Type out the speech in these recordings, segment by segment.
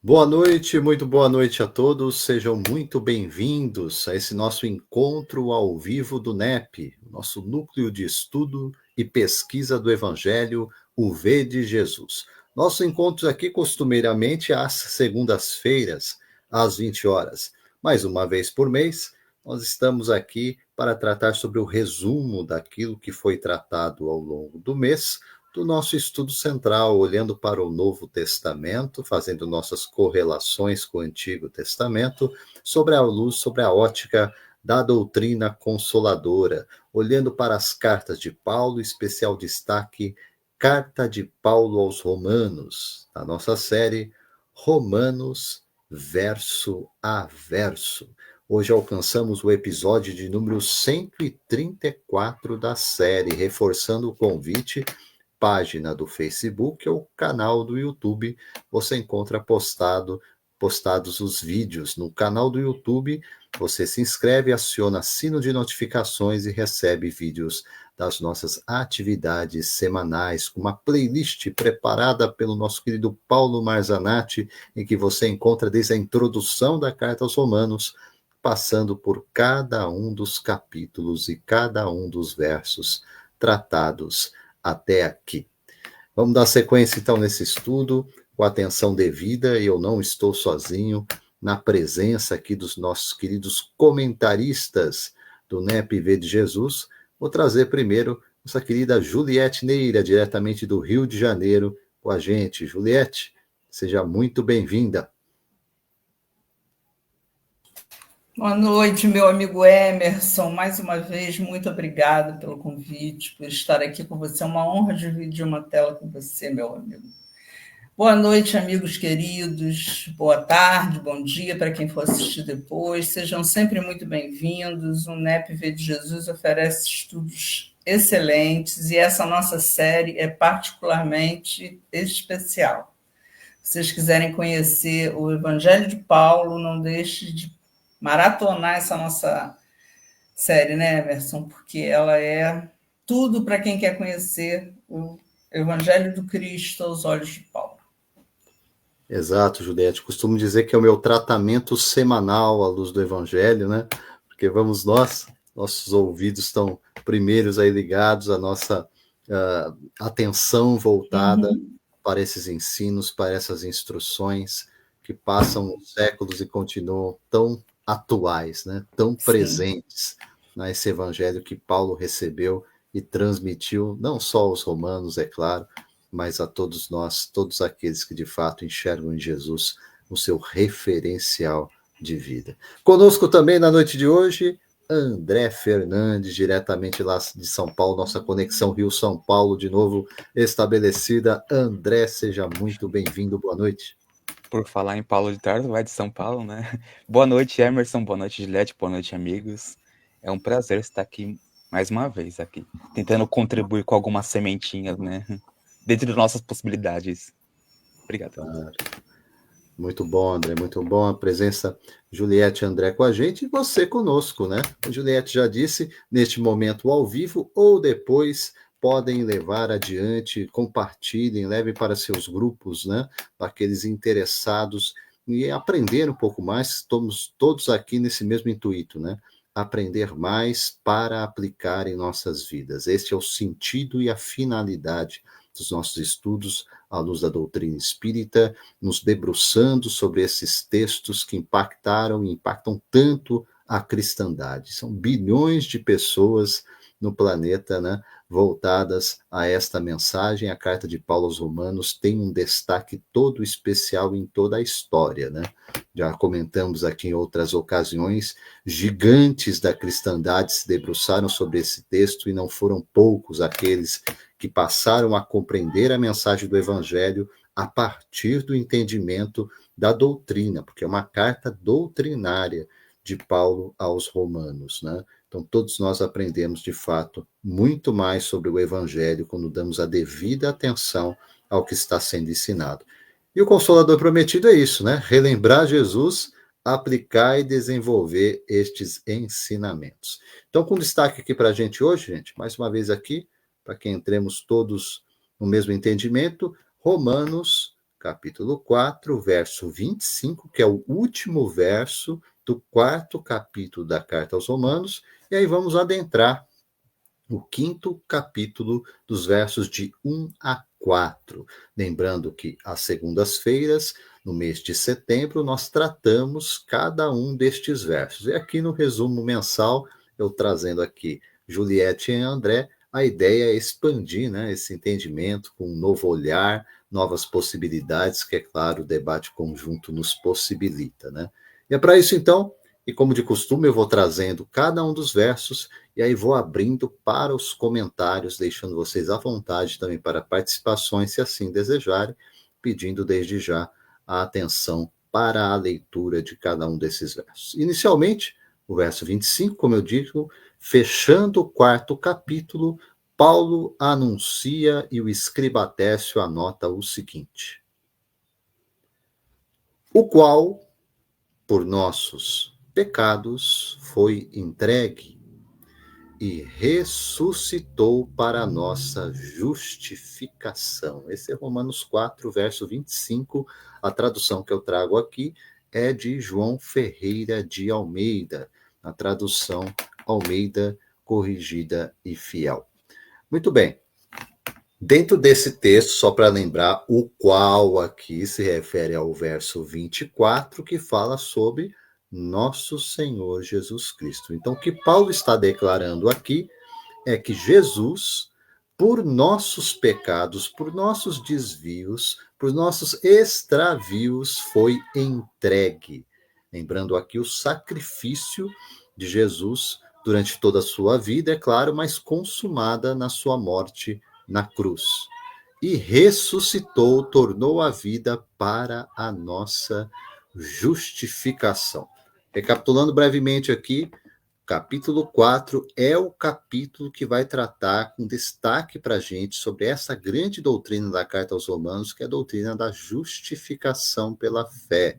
Boa noite, muito boa noite a todos. Sejam muito bem-vindos a esse nosso encontro ao vivo do NEP, nosso núcleo de estudo e pesquisa do Evangelho, o V de Jesus. Nossos encontros aqui costumeiramente às segundas-feiras, às 20 horas. Mais uma vez por mês, nós estamos aqui para tratar sobre o resumo daquilo que foi tratado ao longo do mês, do nosso estudo central, olhando para o Novo Testamento, fazendo nossas correlações com o Antigo Testamento, sobre a luz, sobre a ótica da doutrina consoladora, olhando para as cartas de Paulo, especial destaque, Carta de Paulo aos Romanos, a nossa série Romanos verso a verso. Hoje alcançamos o episódio de número 134 da série, reforçando o convite, página do Facebook ou canal do YouTube, você encontra postados os vídeos. No canal do YouTube, você se inscreve, aciona sino de notificações e recebe vídeos das nossas atividades semanais, com uma playlist preparada pelo nosso querido Paulo Marzanati, em que você encontra desde a introdução da Carta aos Romanos, passando por cada um dos capítulos e cada um dos versos tratados até aqui. Vamos dar sequência, então, nesse estudo, com atenção devida, e eu não estou sozinho, na presença aqui dos nossos queridos comentaristas do NEP-V de Jesus. Vou trazer primeiro nossa querida Juliette Neira, diretamente do Rio de Janeiro, com a gente. Juliette, seja muito bem-vinda. Boa noite, meu amigo Emerson. Mais uma vez, muito obrigado pelo convite, por estar aqui com você. É uma honra dividir uma tela com você, meu amigo. Boa noite, amigos queridos. Boa tarde, bom dia para quem for assistir depois. Sejam sempre muito bem-vindos. O NEP-V de Jesus oferece estudos excelentes e essa nossa série é particularmente especial. Se vocês quiserem conhecer o Evangelho de Paulo, não deixe de maratonar essa nossa série, né, Emerson? Porque ela é tudo para quem quer conhecer o Evangelho do Cristo aos olhos de Paulo. Exato, Juliette. Costumo dizer que é o meu tratamento semanal à luz do Evangelho, né? Porque vamos nós, nossos ouvidos estão primeiros aí ligados, a nossa atenção voltada para esses ensinos, para essas instruções que passam séculos e continuam tão atuais, né? Tão presentes nesse Evangelho que Paulo recebeu e transmitiu, não só aos romanos, é claro, mas a todos nós, todos aqueles que de fato enxergam em Jesus o seu referencial de vida. Conosco também na noite de hoje, André Fernandes, diretamente lá de São Paulo, nossa conexão Rio-São Paulo de novo estabelecida. André, seja muito bem-vindo, boa noite. Por falar em Paulo de Tarso, vai de São Paulo, né? Boa noite, Emerson, boa noite, Juliette, boa noite, amigos. É um prazer estar aqui mais uma vez, aqui, tentando contribuir com algumas sementinhas, né? Dentro das nossas possibilidades. Obrigado. Muito bom, André, muito bom a presença Juliette e André com a gente e você conosco, né? A Juliette já disse, neste momento ao vivo ou depois podem levar adiante, compartilhem, levem para seus grupos, né? Aqueles interessados e aprender um pouco mais. Estamos todos aqui nesse mesmo intuito, né? Aprender mais para aplicar em nossas vidas. Este é o sentido e a finalidade dos nossos estudos à luz da doutrina espírita, nos debruçando sobre esses textos que impactaram e impactam tanto a cristandade. São bilhões de pessoas no planeta, né, voltadas a esta mensagem. A carta de Paulo aos Romanos tem um destaque todo especial em toda a história, né? Já comentamos aqui em outras ocasiões, gigantes da cristandade se debruçaram sobre esse texto e não foram poucos aqueles que passaram a compreender a mensagem do Evangelho a partir do entendimento da doutrina, porque é uma carta doutrinária de Paulo aos Romanos, né? Então, todos nós aprendemos, de fato, muito mais sobre o Evangelho quando damos a devida atenção ao que está sendo ensinado. E o Consolador Prometido é isso, né? Relembrar Jesus, aplicar e desenvolver estes ensinamentos. Então, com destaque aqui para a gente hoje, gente, mais uma vez aqui, para que entremos todos no mesmo entendimento, Romanos, capítulo 4, verso 25, que é o último verso do 4º capítulo da Carta aos Romanos, e aí vamos adentrar o 5º capítulo, dos versos de 1 a 4. Lembrando que às segundas-feiras, no mês de setembro, nós tratamos cada um destes versos. E aqui no resumo mensal, eu trazendo aqui Juliette e André, a ideia é expandir, né, esse entendimento com um novo olhar, novas possibilidades, que, é claro, o debate conjunto nos possibilita, né? E é para isso, então, e como de costume, eu vou trazendo cada um dos versos e aí vou abrindo para os comentários, deixando vocês à vontade também para participações, se assim desejarem, pedindo desde já a atenção para a leitura de cada um desses versos. Inicialmente, o verso 25, como eu digo, fechando o 4º capítulo, Paulo anuncia e o escriba Técio anota o seguinte: o qual, por nossos pecados, foi entregue e ressuscitou para a nossa justificação. Esse é Romanos 4, verso 25. A tradução que eu trago aqui é de João Ferreira de Almeida, a tradução Almeida Corrigida e Fiel. Muito bem. Dentro desse texto, só para lembrar, o qual aqui se refere ao verso 24, que fala sobre nosso Senhor Jesus Cristo. Então, o que Paulo está declarando aqui é que Jesus, por nossos pecados, por nossos desvios, por nossos extravios, foi entregue. Lembrando aqui o sacrifício de Jesus durante toda a sua vida, é claro, mas consumada na sua morte na cruz. E ressuscitou, tornou a vida para a nossa justificação. Recapitulando brevemente aqui, capítulo 4 é o capítulo que vai tratar com destaque para a gente sobre essa grande doutrina da Carta aos Romanos, que é a doutrina da justificação pela fé.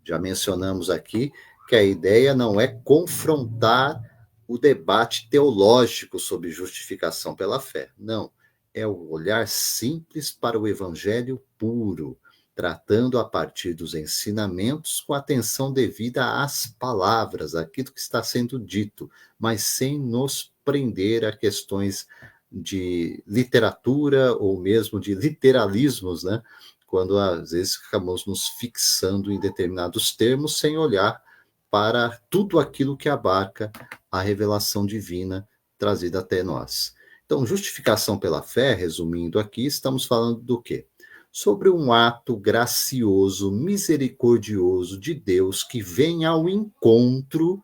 Já mencionamos aqui que a ideia não é confrontar o debate teológico sobre justificação pela fé. Não, é o olhar simples para o evangelho puro, tratando a partir dos ensinamentos com atenção devida às palavras, aquilo que está sendo dito, mas sem nos prender a questões de literatura ou mesmo de literalismos, né? Quando às vezes ficamos nos fixando em determinados termos sem olhar para tudo aquilo que abarca a revelação divina trazida até nós. Então, justificação pela fé, resumindo aqui, estamos falando do quê? Sobre um ato gracioso, misericordioso de Deus que vem ao encontro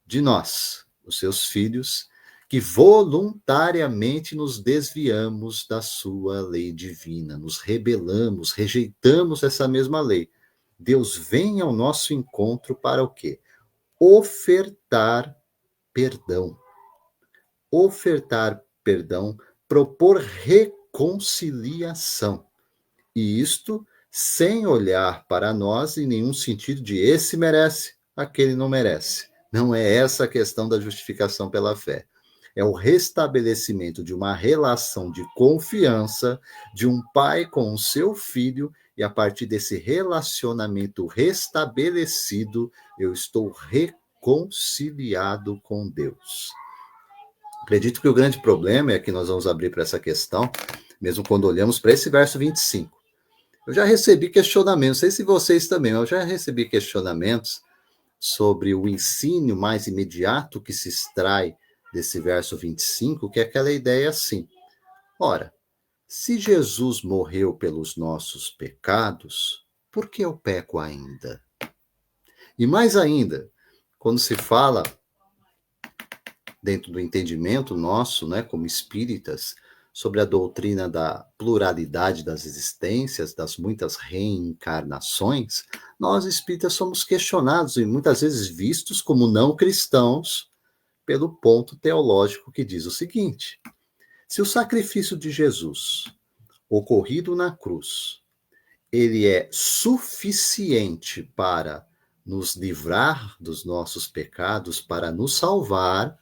de nós, os seus filhos, que voluntariamente nos desviamos da sua lei divina, nos rebelamos, rejeitamos essa mesma lei. Deus vem ao nosso encontro para o quê? Ofertar perdão. Ofertar perdão, propor reconciliação. E isto sem olhar para nós em nenhum sentido de esse merece, aquele não merece. Não é essa a questão da justificação pela fé. É o restabelecimento de uma relação de confiança de um pai com o seu filho, e a partir desse relacionamento restabelecido, eu estou reconciliado com Deus. Acredito que o grande problema é que nós vamos abrir para essa questão, mesmo quando olhamos para esse verso 25. Eu já recebi questionamentos, não sei se vocês também, eu já recebi questionamentos sobre o ensino mais imediato que se extrai desse verso 25, que é aquela ideia assim: ora, se Jesus morreu pelos nossos pecados, por que eu peco ainda? E mais ainda, quando se fala dentro do entendimento nosso, né, como espíritas, sobre a doutrina da pluralidade das existências, das muitas reencarnações, nós espíritas somos questionados e muitas vezes vistos como não cristãos pelo ponto teológico que diz o seguinte: se o sacrifício de Jesus, ocorrido na cruz, ele é suficiente para nos livrar dos nossos pecados, para nos salvar,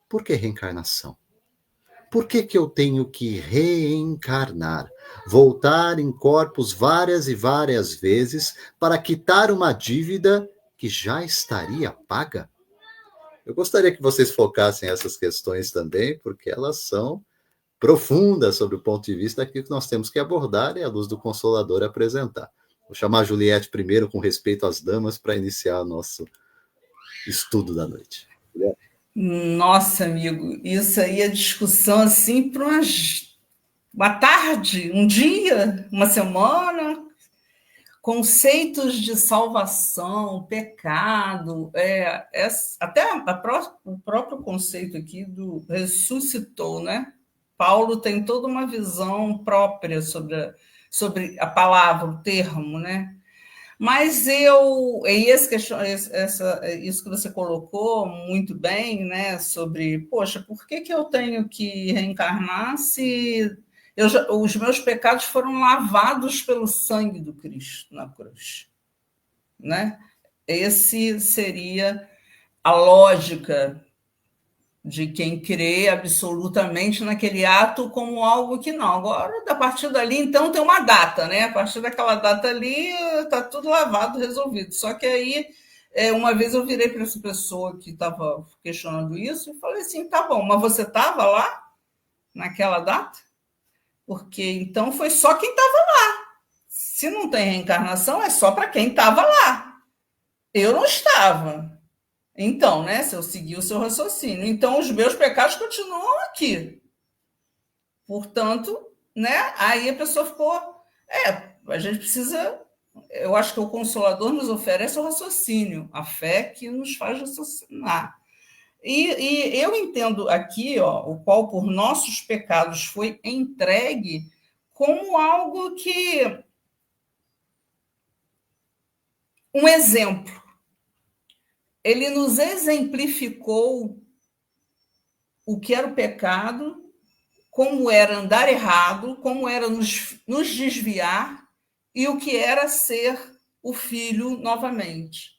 por que reencarnação? Por que que eu tenho que reencarnar? Voltar em corpos várias e várias vezes para quitar uma dívida que já estaria paga? Eu gostaria que vocês focassem essas questões também, porque elas são profundas sobre o ponto de vista daquilo que nós temos que abordar e a luz do Consolador apresentar. Vou chamar a Juliette primeiro, com respeito às damas, para iniciar o nosso estudo da noite. Nossa, amigo, isso aí é discussão assim para uma tarde, um dia, uma semana. Conceitos de salvação, pecado, até o próprio conceito aqui do ressuscitou, né? Paulo tem toda uma visão própria sobre a palavra, o termo, né? Mas isso que você colocou muito bem, né? Sobre, poxa, por que eu tenho que reencarnar se os meus pecados foram lavados pelo sangue do Cristo na cruz, né? Esse seria a lógica de quem crê absolutamente naquele ato como algo que não. Agora, a partir dali, então, tem uma data, né? A partir daquela data ali, está tudo lavado, resolvido. Só que aí, uma vez eu virei para essa pessoa que estava questionando isso e falei assim, tá bom, mas você estava lá naquela data? Porque então foi só quem estava lá. Se não tem reencarnação, é só para quem estava lá. Eu não estava. Então, né, se eu seguir o seu raciocínio, então os meus pecados continuam aqui. Portanto, né, aí a pessoa ficou... a gente precisa... Eu acho que o Consolador nos oferece o raciocínio, a fé que nos faz raciocinar. E eu entendo aqui, o qual por nossos pecados foi entregue, como algo que... Um exemplo. Ele nos exemplificou o que era o pecado, como era andar errado, como era nos desviar e o que era ser o filho novamente.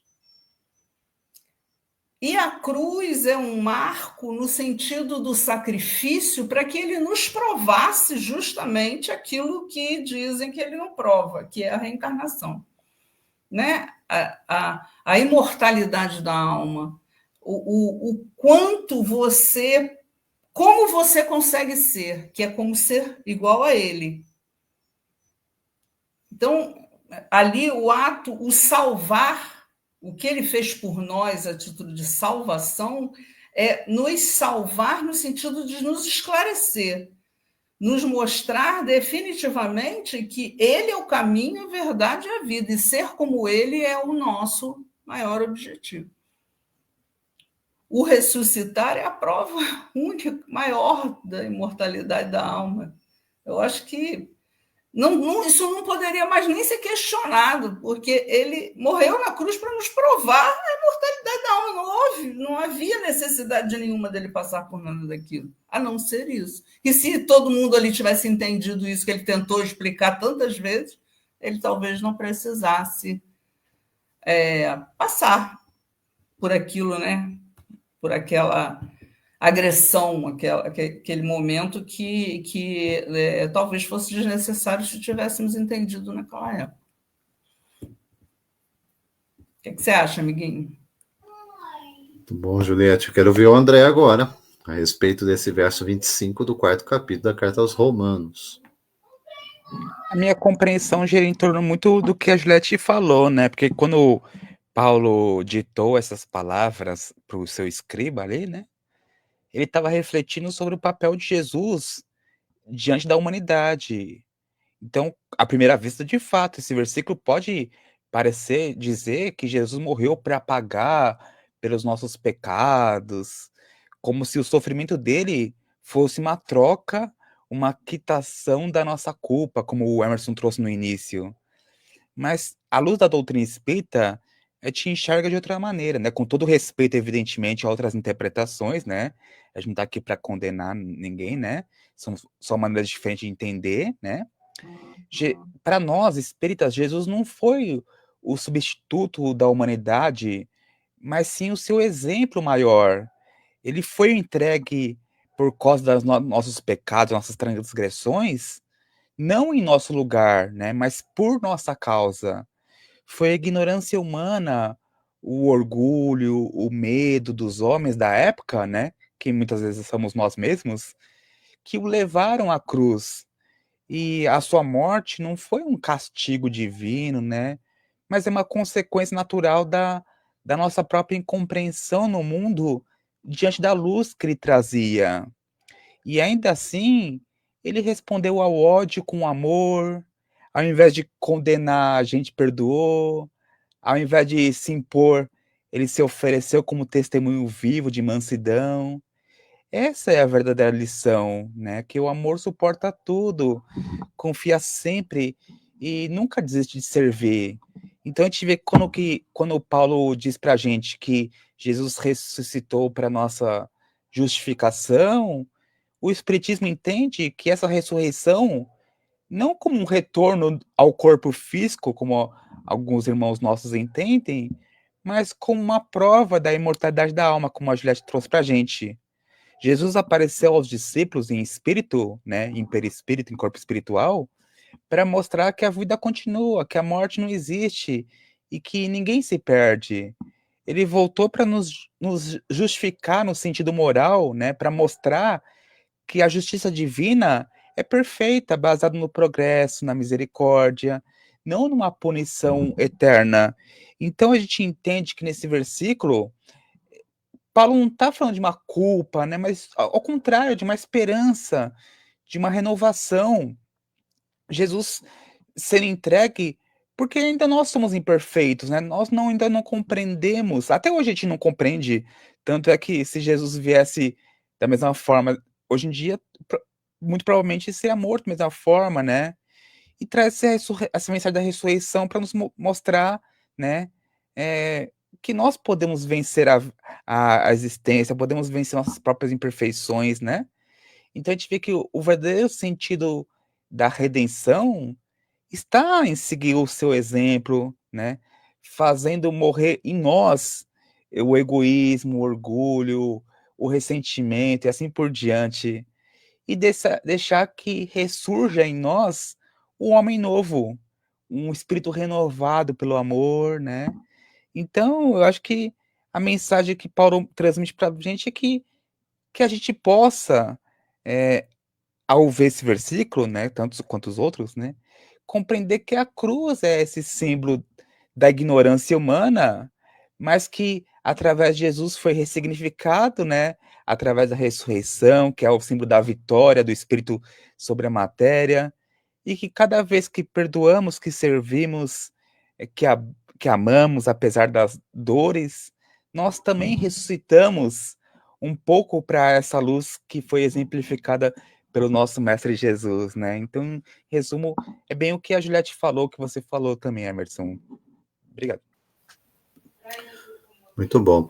E a cruz é um marco no sentido do sacrifício para que ele nos provasse justamente aquilo que dizem que ele não prova, que é a reencarnação. Né? A imortalidade da alma, o quanto você, como você consegue ser, que é como ser igual a ele. Então, ali o ato, o salvar, o que ele fez por nós, a título de salvação, é nos salvar no sentido de nos esclarecer, nos mostrar definitivamente que ele é o caminho, a verdade e a vida, e ser como ele é o nosso maior objetivo. O ressuscitar é a prova única, maior da imortalidade da alma. Eu acho que isso não poderia mais nem ser questionado, porque ele morreu na cruz para nos provar a imortalidade da alma. Não havia necessidade nenhuma dele passar por nada daquilo, a não ser isso. E se todo mundo ali tivesse entendido isso que ele tentou explicar tantas vezes, ele talvez não precisasse passar por aquilo, né? Por aquela agressão, aquele momento que talvez fosse desnecessário se tivéssemos entendido naquela época. O que você acha, amiguinho? Muito bom, Juliette. Eu quero ouvir o André agora, a respeito desse verso 25 do 4º capítulo da Carta aos Romanos. A minha compreensão gira em torno muito do que a Juliette falou, né? Porque quando Paulo ditou essas palavras para o seu escriba ali, né? Ele estava refletindo sobre o papel de Jesus diante da humanidade. Então, à primeira vista, de fato, esse versículo pode parecer dizer que Jesus morreu para pagar pelos nossos pecados, como se o sofrimento dele fosse uma troca, uma quitação da nossa culpa, como o Emerson trouxe no início. Mas, à luz da doutrina espírita, te enxerga de outra maneira, né? Com todo respeito, evidentemente, a outras interpretações, né? A gente não está aqui para condenar ninguém, né? São maneiras diferentes de entender, né? Para nós, espíritas, Jesus não foi o substituto da humanidade, mas sim o seu exemplo maior. Ele foi entregue por causa dos nossos pecados, nossas transgressões, não em nosso lugar, né, mas por nossa causa. Foi a ignorância humana, o orgulho, o medo dos homens da época, né, que muitas vezes somos nós mesmos, que o levaram à cruz. E a sua morte não foi um castigo divino, né, mas é uma consequência natural da nossa própria incompreensão no mundo diante da luz que ele trazia. E ainda assim, ele respondeu ao ódio com amor, ao invés de condenar, a gente perdoou, ao invés de se impor, ele se ofereceu como testemunho vivo de mansidão. Essa é a verdadeira lição, né? Que o amor suporta tudo, confia sempre e nunca desiste de servir. Então a gente vê quando Paulo diz para a gente que Jesus ressuscitou para nossa justificação, o Espiritismo entende que essa ressurreição não como um retorno ao corpo físico, como alguns irmãos nossos entendem, mas como uma prova da imortalidade da alma, como a Juliette trouxe para a gente. Jesus apareceu aos discípulos em espírito, né, em perispírito, em corpo espiritual, para mostrar que a vida continua, que a morte não existe e que ninguém se perde. Ele voltou para nos justificar no sentido moral, né, para mostrar que a justiça divina é perfeita, baseada no progresso, na misericórdia, não numa punição eterna. Então a gente entende que nesse versículo, Paulo não está falando de uma culpa, né, mas ao contrário, de uma esperança, de uma renovação. Jesus sendo entregue, porque ainda nós somos imperfeitos, né? Nós ainda não compreendemos. Até hoje a gente não compreende. Tanto é que se Jesus viesse da mesma forma, hoje em dia, muito provavelmente seria morto da mesma forma, né? E traz essa mensagem da ressurreição para nos mostrar, né? Que nós podemos vencer a existência, podemos vencer nossas próprias imperfeições, né? Então a gente vê que o verdadeiro sentido da redenção está em seguir o seu exemplo, né? Fazendo morrer em nós o egoísmo, o orgulho, o ressentimento e assim por diante. E deixar que ressurja em nós o homem novo, um espírito renovado pelo amor, né? Então, eu acho que a mensagem que Paulo transmite para a gente é que a gente possa, ao ver esse versículo, né, tantos quanto os outros, né, compreender que a cruz é esse símbolo da ignorância humana, mas que através de Jesus foi ressignificado, né, através da ressurreição, que é o símbolo da vitória do Espírito sobre a matéria, e que cada vez que perdoamos, que servimos, que amamos, apesar das dores, nós também ressuscitamos um pouco para essa luz que foi exemplificada pelo nosso Mestre Jesus, né? Então, em resumo, é bem o que a Juliette falou, que você falou também, Emerson. Obrigado. Muito bom.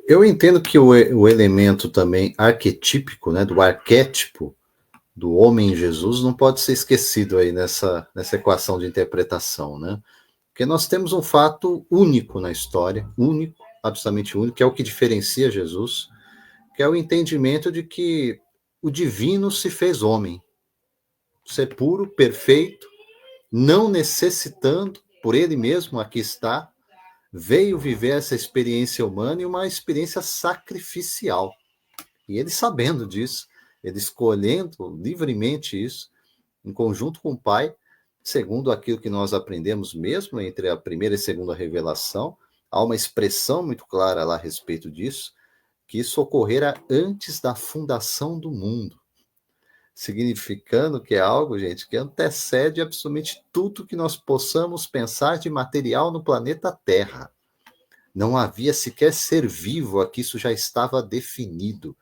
Eu entendo que o elemento também arquetípico, né, do arquétipo do homem em Jesus não pode ser esquecido aí nessa equação de interpretação, né? Porque nós temos um fato único na história, único, absolutamente único, que é o que diferencia Jesus, que é o entendimento de que o divino se fez homem, ser puro, perfeito, não necessitando, por ele mesmo, aqui está, veio viver essa experiência humana e uma experiência sacrificial. E ele sabendo disso, ele escolhendo livremente isso, em conjunto com o Pai, segundo aquilo que nós aprendemos mesmo entre a primeira e segunda revelação, há uma expressão muito clara lá a respeito disso, que isso ocorrera antes da fundação do mundo, significando que é algo, gente, que antecede absolutamente tudo que nós possamos pensar de material no planeta Terra. Não havia sequer ser vivo aqui, isso já estava definido.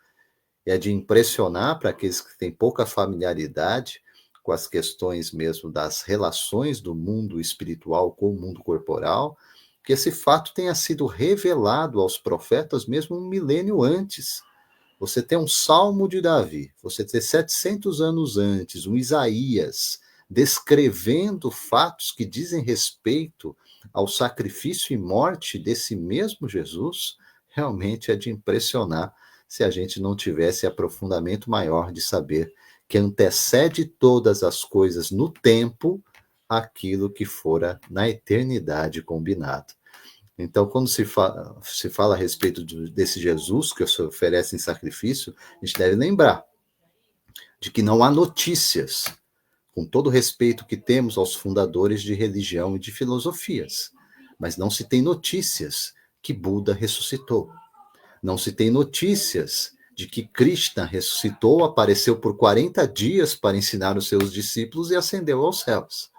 É de impressionar para aqueles que têm pouca familiaridade com as questões mesmo das relações do mundo espiritual com o mundo corporal, que esse fato tenha sido revelado aos profetas mesmo um milênio antes. Você tem um Salmo de Davi, você tem 700 anos antes, um Isaías, descrevendo fatos que dizem respeito ao sacrifício e morte desse mesmo Jesus, realmente é de impressionar se a gente não tivesse aprofundamento maior de saber que antecede todas as coisas no tempo aquilo que fora na eternidade combinado. Então, quando se fala a respeito desse Jesus que se oferece em sacrifício, a gente deve lembrar de que não há notícias, com todo o respeito que temos aos fundadores de religião e de filosofias, mas não se tem notícias que Buda ressuscitou. Não se tem notícias de que Krishna ressuscitou, apareceu por 40 dias para ensinar os seus discípulos e ascendeu aos céus.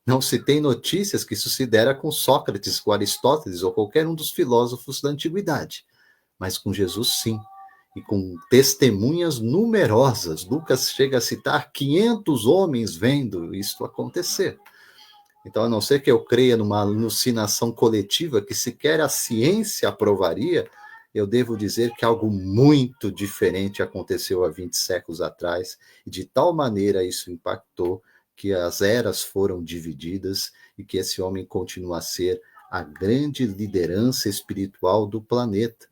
Não se tem notícias que isso se dera com Sócrates, com Aristóteles ou qualquer um dos filósofos da antiguidade. Mas com Jesus, sim. E com testemunhas numerosas. Lucas chega a citar 500 homens vendo isto acontecer. Então, a não ser que eu creia numa alucinação coletiva que sequer a ciência aprovaria, eu devo dizer que algo muito diferente aconteceu há 20 séculos atrás, e de tal maneira isso impactou que as eras foram divididas e que esse homem continua a ser a grande liderança espiritual do planeta.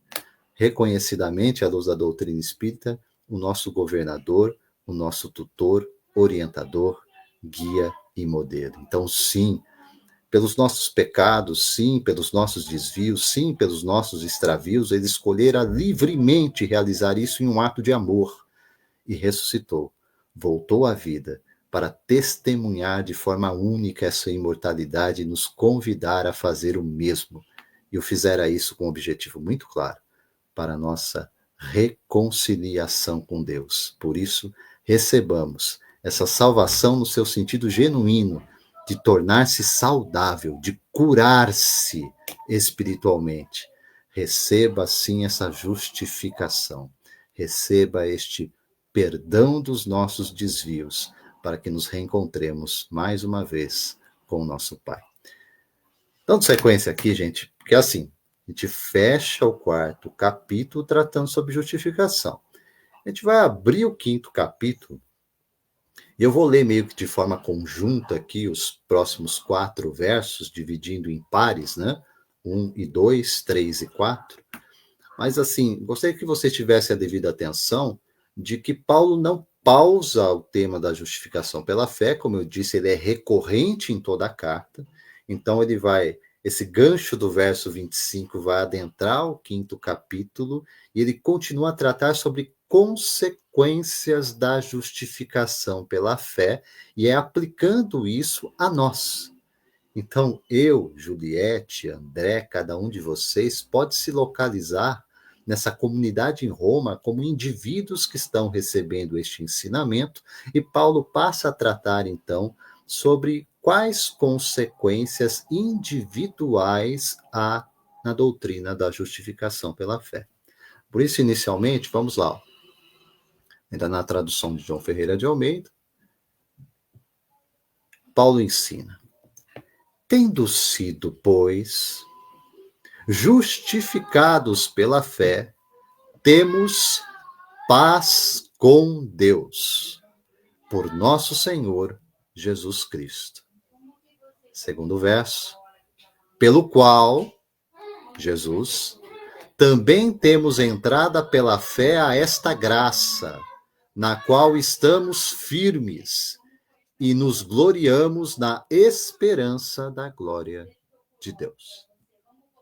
Reconhecidamente, à luz da doutrina espírita, o nosso governador, o nosso tutor, orientador, guia e modelo. Então, sim, pelos nossos pecados, sim, pelos nossos desvios, sim, pelos nossos extravios, ele escolhera livremente realizar isso em um ato de amor e ressuscitou, voltou à vida para testemunhar de forma única essa imortalidade e nos convidar a fazer o mesmo. E o fizera isso com um objetivo muito claro, para a nossa reconciliação com Deus. Por isso, recebamos essa salvação no seu sentido genuíno, de tornar-se saudável, de curar-se espiritualmente. Receba, sim, essa justificação. Receba este perdão dos nossos desvios, para que nos reencontremos mais uma vez com o nosso Pai. Dando sequência aqui, gente, porque assim, a gente fecha o 4º capítulo tratando sobre justificação. A gente vai abrir o 5º capítulo, e eu vou ler meio que de forma conjunta aqui os próximos 4 versos, dividindo em pares, né? 1 e 2, 3 e 4. Mas assim, gostaria que você tivesse a devida atenção de que Paulo não pausa o tema da justificação pela fé, como eu disse, ele é recorrente em toda a carta. Então ele vai, esse gancho do verso 25 vai adentrar o 5º capítulo e ele continua a tratar sobre consequências da justificação pela fé e é aplicando isso a nós. Então eu, Juliette, André, cada um de vocês pode se localizar nessa comunidade em Roma como indivíduos que estão recebendo este ensinamento, e Paulo passa a tratar, então, sobre quais consequências individuais há na doutrina da justificação pela fé. Por isso, inicialmente, vamos lá. Ainda na tradução de João Ferreira de Almeida, Paulo ensina: tendo sido, pois, justificados pela fé, temos paz com Deus, por nosso Senhor Jesus Cristo. Segundo verso, pelo qual, Jesus, também temos entrada pela fé a esta graça, na qual estamos firmes e nos gloriamos na esperança da glória de Deus.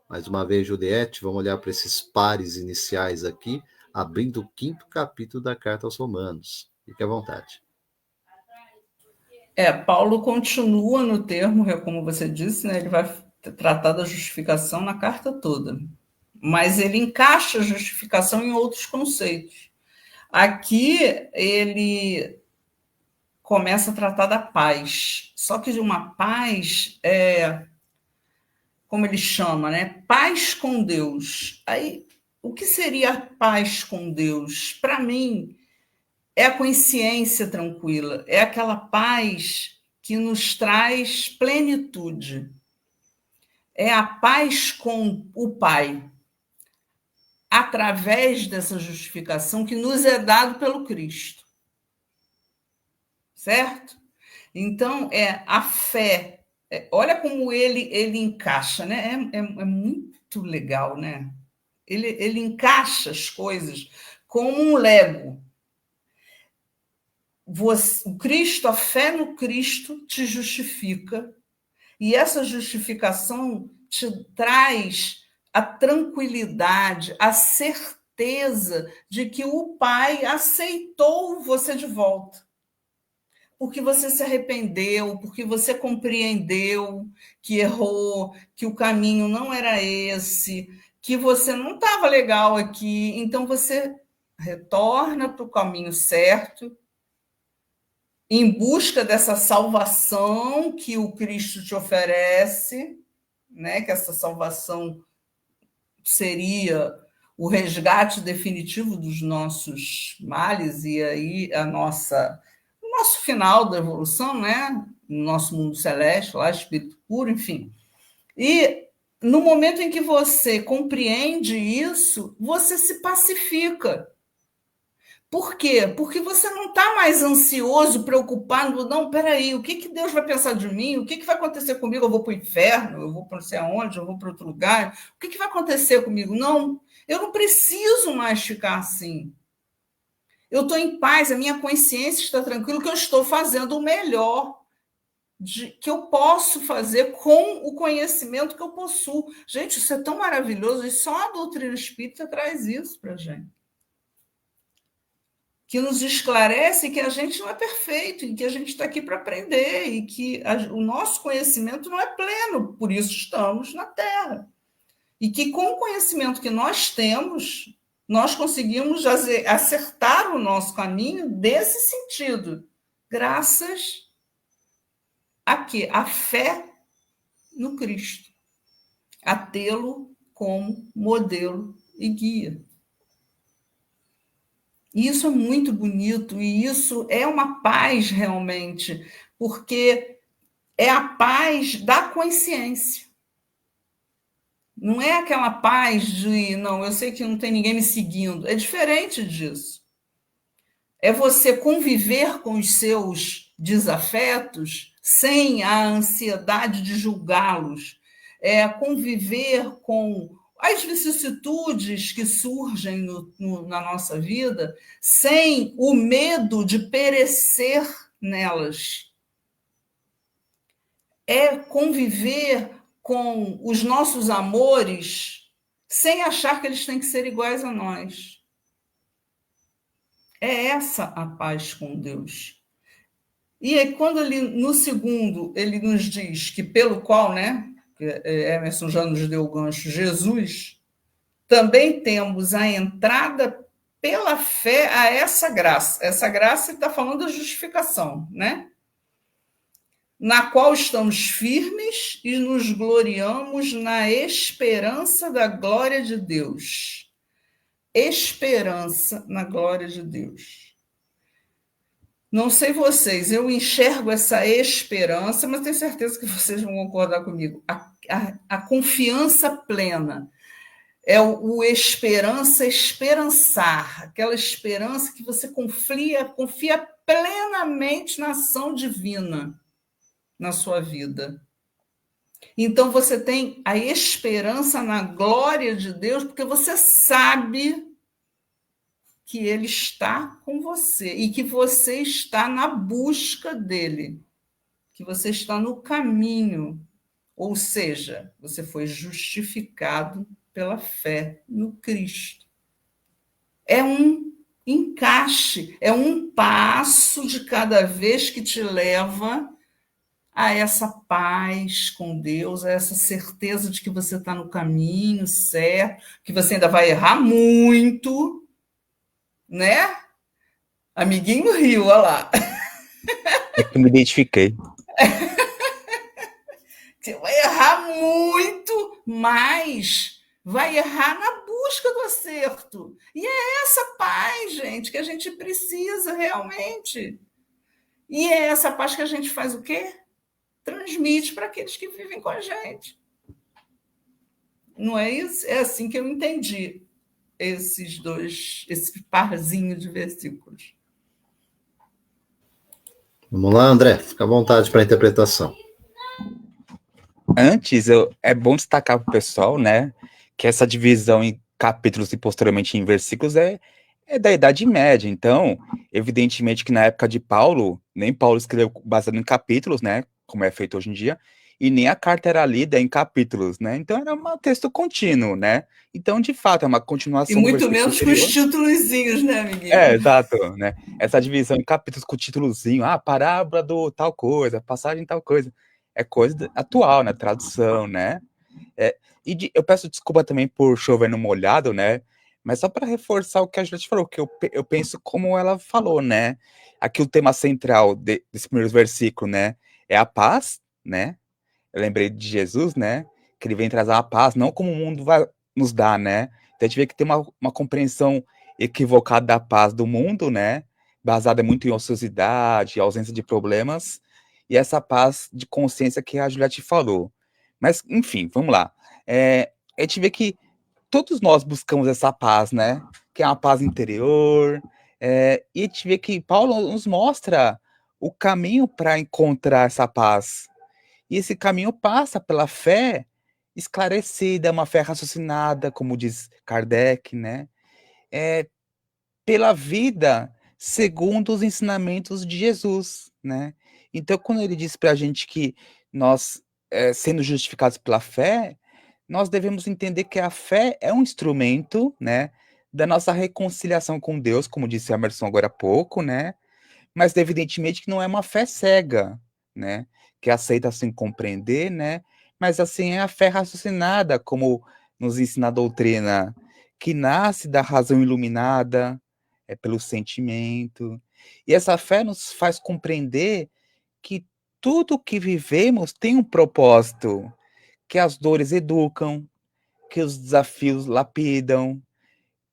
Mais uma vez, Juliette, vamos olhar para esses pares iniciais aqui, abrindo o 5º capítulo da Carta aos Romanos. Fique à vontade. Paulo continua no termo, como você disse, né? Ele vai tratar da justificação na carta toda, mas ele encaixa a justificação em outros conceitos. Aqui ele começa a tratar da paz, só que de uma paz, como ele chama, né? Paz com Deus. Aí, o que seria paz com Deus? Para mim, é a consciência tranquila, é aquela paz que nos traz plenitude. É a paz com o Pai, através dessa justificação que nos é dado pelo Cristo. Certo? Então, a fé. Olha como ele encaixa, né? É muito legal, né? Ele encaixa as coisas como um Lego. O Cristo, a fé no Cristo te justifica, e essa justificação te traz a tranquilidade, a certeza de que o Pai aceitou você de volta. Porque você se arrependeu, porque você compreendeu que errou, que o caminho não era esse, que você não estava legal aqui. Então você retorna para o caminho certo, em busca dessa salvação que o Cristo te oferece, né? Que essa salvação seria o resgate definitivo dos nossos males, e aí o nosso final da evolução, né? No nosso mundo celeste, lá, espírito puro, enfim. E no momento em que você compreende isso, você se pacifica. Por quê? Porque você não está mais ansioso, preocupado. Não, peraí, o que Deus vai pensar de mim? O que vai acontecer comigo? Eu vou para o inferno? Eu vou para não sei aonde? Eu vou para outro lugar? O que vai acontecer comigo? Não, eu não preciso mais ficar assim. Eu estou em paz, a minha consciência está tranquila, que eu estou fazendo o melhor que eu posso fazer com o conhecimento que eu possuo. Gente, isso é tão maravilhoso, e só a doutrina espírita traz isso para a gente. Que nos esclarece que a gente não é perfeito, e que a gente está aqui para aprender, e que o nosso conhecimento não é pleno, por isso estamos na Terra. E que com o conhecimento que nós temos, nós conseguimos acertar o nosso caminho desse sentido, graças a quê? A fé no Cristo, a tê-lo como modelo e guia. E isso é muito bonito, e isso é uma paz realmente, porque é a paz da consciência. Não é aquela paz de, não, eu sei que não tem ninguém me seguindo. É diferente disso. É você conviver com os seus desafetos sem a ansiedade de julgá-los. É conviver com as vicissitudes que surgem na nossa vida sem o medo de perecer nelas. É conviver com os nossos amores sem achar que eles têm que ser iguais a nós. É essa a paz com Deus. E aí, quando ele, no segundo, ele nos diz que pelo qual, né, Emerson já nos deu o gancho, Jesus, também temos a entrada pela fé a essa graça. Essa graça ele está falando da justificação, né? Na qual estamos firmes e nos gloriamos na esperança da glória de Deus. Esperança na glória de Deus. Não sei vocês, eu enxergo essa esperança, mas tenho certeza que vocês vão concordar comigo. A confiança plena é o esperança, esperançar, aquela esperança que você confia plenamente na ação divina na sua vida. Então você tem a esperança na glória de Deus, porque você sabe que Ele está com você e que você está na busca dele, que você está no caminho, ou seja, você foi justificado pela fé no Cristo. É um encaixe, é um passo de cada vez que te leva a essa paz com Deus, a essa certeza de que você está no caminho certo, que você ainda vai errar muito, né? Amiguinho riu, olha lá. É que eu me identifiquei. Você vai errar muito, mas vai errar na busca do acerto. E é essa paz, gente, que a gente precisa realmente. E é essa paz que a gente faz o quê? Transmite para aqueles que vivem com a gente. Não é isso? É assim que eu entendi esse parzinho de versículos. Vamos lá, André, fica à vontade para a interpretação. Antes, é bom destacar para o pessoal, né, que essa divisão em capítulos e posteriormente em versículos é é da Idade Média. Então, evidentemente que na época de Paulo, nem Paulo escreveu baseado em capítulos, né, como é feito hoje em dia, e nem a carta era lida em capítulos, né? Então era um texto contínuo, né? Então, de fato, é uma E continuação do muito versículo menos com os anterior. títulozinhos, né, É, amiguinho? exato, né? Essa divisão em capítulos com títulozinho, parábola do tal coisa, passagem tal coisa. É coisa atual, né? Tradução, né? É, eu peço desculpa também por chover no molhado, né? Mas só para reforçar o que a Juliette falou, que eu penso como ela falou, né? Aqui o tema central desse primeiro versículo, né? É a paz, né? Eu lembrei de Jesus, né? Que ele vem trazer a paz, não como o mundo vai nos dar, né? Então a gente vê que tem uma compreensão equivocada da paz do mundo, né? Baseada muito em ociosidade, ausência de problemas, e essa paz de consciência que a Juliette falou. Mas, enfim, vamos lá. A gente vê que todos nós buscamos essa paz, né? Que é uma paz interior. E a gente vê que Paulo nos mostra o caminho para encontrar essa paz. E esse caminho passa pela fé esclarecida, uma fé raciocinada, como diz Kardec, né? É, pela vida segundo os ensinamentos de Jesus, né? Então, quando ele diz para a gente que nós, sendo justificados pela fé, nós devemos entender que a fé é um instrumento, né, da nossa reconciliação com Deus, como disse a Emerson agora há pouco, né? Mas evidentemente que não é uma fé cega, né? Que aceita assim compreender, né? Mas assim é a fé raciocinada, como nos ensina a doutrina, que nasce da razão iluminada, pelo sentimento. E essa fé nos faz compreender que tudo que vivemos tem um propósito, que as dores educam, que os desafios lapidam,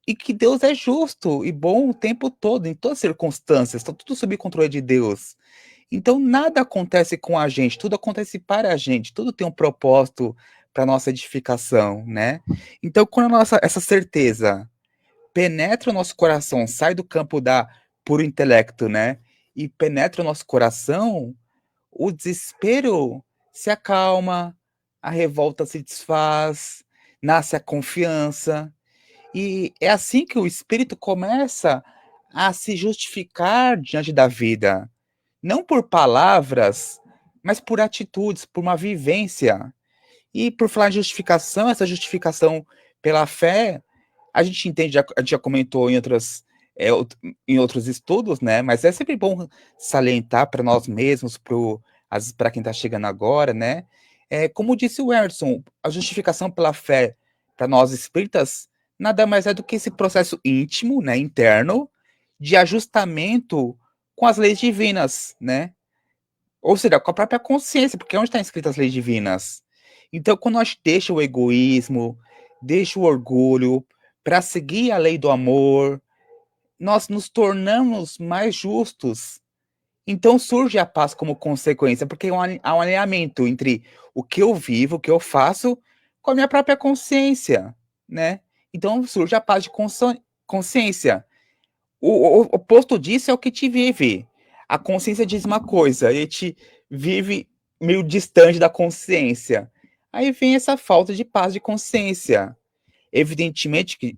e que Deus é justo e bom o tempo todo, em todas as circunstâncias, está tudo sob controle de Deus. Então nada acontece com a gente, tudo acontece para a gente, tudo tem um propósito para nossa edificação, né? Então quando essa certeza penetra o nosso coração, sai do campo da puro intelecto, né? E penetra o nosso coração, o desespero se acalma, a revolta se desfaz, nasce a confiança, e é assim que o espírito começa a se justificar diante da vida, não por palavras, mas por atitudes, por uma vivência. E por falar em justificação, essa justificação pela fé, a gente entende, a gente já comentou em outros estudos, né? Mas é sempre bom salientar para nós mesmos, para quem está chegando agora, né? Como disse o Emerson, a justificação pela fé para nós espíritas nada mais é do que esse processo íntimo, né, interno, de ajustamento com as leis divinas, né? Ou seja, com a própria consciência, porque é onde estão escritas as leis divinas. Então, quando nós deixa o egoísmo, deixa o orgulho para seguir a lei do amor, nós nos tornamos mais justos. Então surge a paz como consequência, porque há um alinhamento entre o que eu vivo, o que eu faço, com a minha própria consciência, né? Então surge a paz de consciência. O oposto disso é o que te vive. A consciência diz uma coisa, e te vive meio distante da consciência. Aí vem essa falta de paz de consciência. Evidentemente que,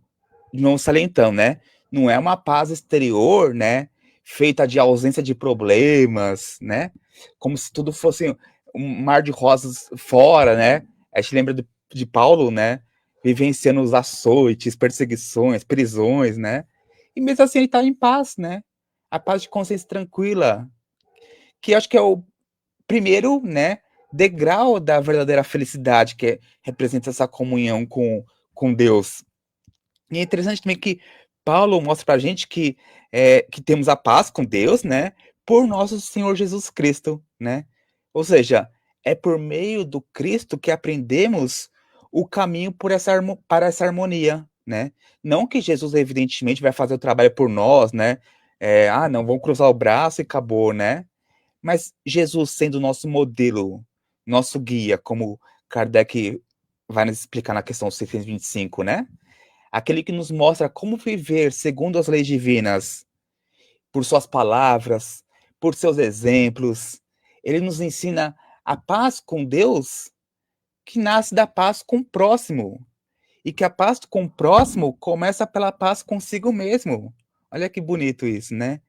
não salientando, né? Não é uma paz exterior, né? Feita de ausência de problemas, né? Como se tudo fosse um mar de rosas fora, né? A gente lembra de Paulo, né? Vivenciando os açoites, perseguições, prisões, né? E mesmo assim ele está em paz, né? A paz de consciência tranquila, que eu acho que é o primeiro, né, degrau da verdadeira felicidade, representa essa comunhão com Deus. E é interessante também que Paulo mostra pra gente que temos a paz com Deus, né, por nosso Senhor Jesus Cristo, né? Ou seja, é por meio do Cristo que aprendemos o caminho para essa harmonia, né? Não que Jesus, evidentemente, vai fazer o trabalho por nós, né? Não, vamos cruzar o braço e acabou, né? Mas Jesus sendo nosso modelo, nosso guia, como Kardec vai nos explicar na questão 625, né? Aquele que nos mostra como viver segundo as leis divinas, por suas palavras, por seus exemplos. Ele nos ensina a paz com Deus, que nasce da paz com o próximo. E que a paz com o próximo começa pela paz consigo mesmo. Olha que bonito isso, né?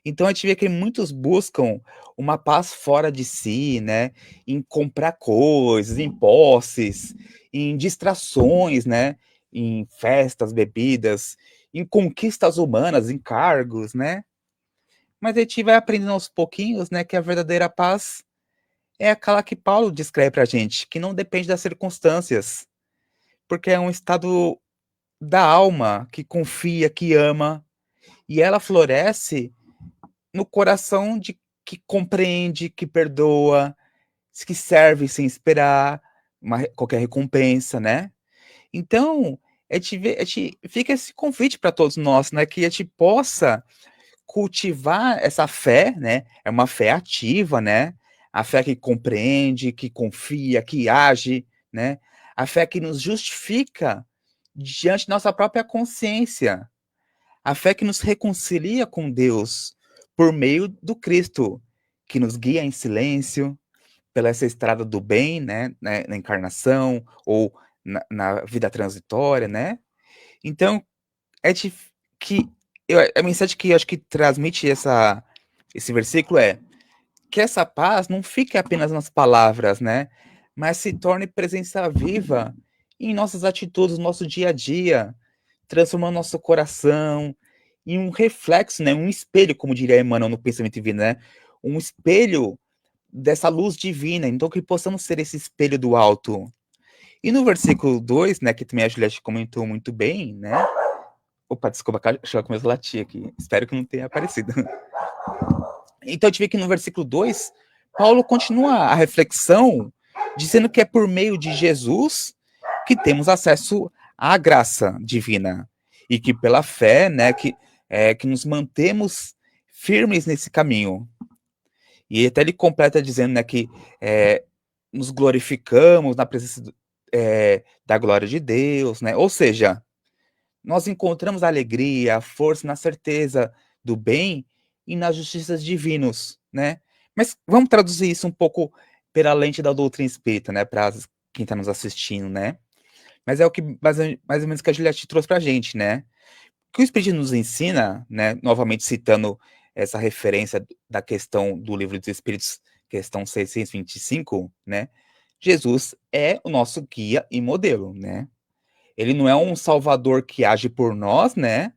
Então a gente vê que muitos buscam uma paz fora de si, né? Em comprar coisas, em posses, em distrações, né? Em festas, bebidas, em conquistas humanas, em cargos, né? Mas a gente vai aprendendo aos pouquinhos, né? Que a verdadeira paz é aquela que Paulo descreve pra gente, que não depende das circunstâncias, porque é um estado da alma que confia, que ama, e ela floresce no coração de que compreende, que perdoa, que serve sem esperar qualquer recompensa, né? Então, a gente fica esse convite para todos nós, né? Que a gente possa cultivar essa fé, né? É uma fé ativa, né? A fé que compreende, que confia, que age, né? A fé que nos justifica diante da nossa própria consciência. A fé que nos reconcilia com Deus por meio do Cristo, que nos guia em silêncio pela essa estrada do bem, né, na encarnação ou na vida transitória, né? Então, é que a mensagem que eu acho que transmite esse versículo é que essa paz não fique apenas nas palavras, né? Mas se torne presença viva em nossas atitudes, no nosso dia a dia, transformando nosso coração em um reflexo, né? Um espelho, como diria Emmanuel no Pensamento Divino, né? Um espelho dessa luz divina. Então, que possamos ser esse espelho do alto. E no versículo 2, né? Que também a Juliette comentou muito bem, né? Opa, desculpa, acho que eu começo a latir aqui. Espero que não tenha aparecido. Então, a gente vê que no versículo 2, Paulo continua a reflexão, dizendo que é por meio de Jesus que temos acesso à graça divina. E que pela fé, né, que nos mantemos firmes nesse caminho. E até ele completa dizendo, né, que nos glorificamos na presença da glória de Deus, né? Ou seja, nós encontramos a alegria, a força na certeza do bem e nas justiças divinos, né? Mas vamos traduzir isso um pouco pela lente da doutrina espírita, né? Para quem está nos assistindo, né? Mas é o que mais ou menos que a Juliette trouxe para a gente, né? O que o Espiritismo nos ensina, né? Novamente citando essa referência da questão do Livro dos Espíritos, questão 625, né? Jesus é o nosso guia e modelo, né? Ele não é um salvador que age por nós, né?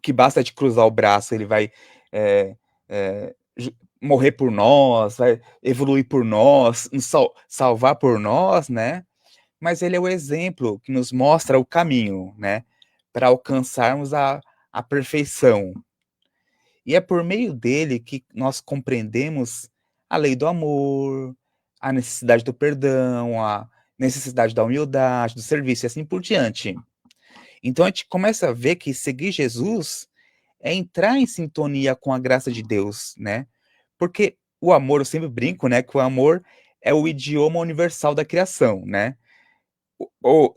Que basta de cruzar o braço, ele vai é, é, morrer por nós, vai evoluir por nós, nos salvar por nós, né? Mas ele é o exemplo que nos mostra o caminho, né? Para alcançarmos a perfeição. E é por meio dele que nós compreendemos a lei do amor, a necessidade do perdão, a necessidade da humildade, do serviço e assim por diante. Então a gente começa a ver que seguir Jesus é entrar em sintonia com a graça de Deus, né? Porque o amor, eu sempre brinco, né, que o amor é o idioma universal da criação, né?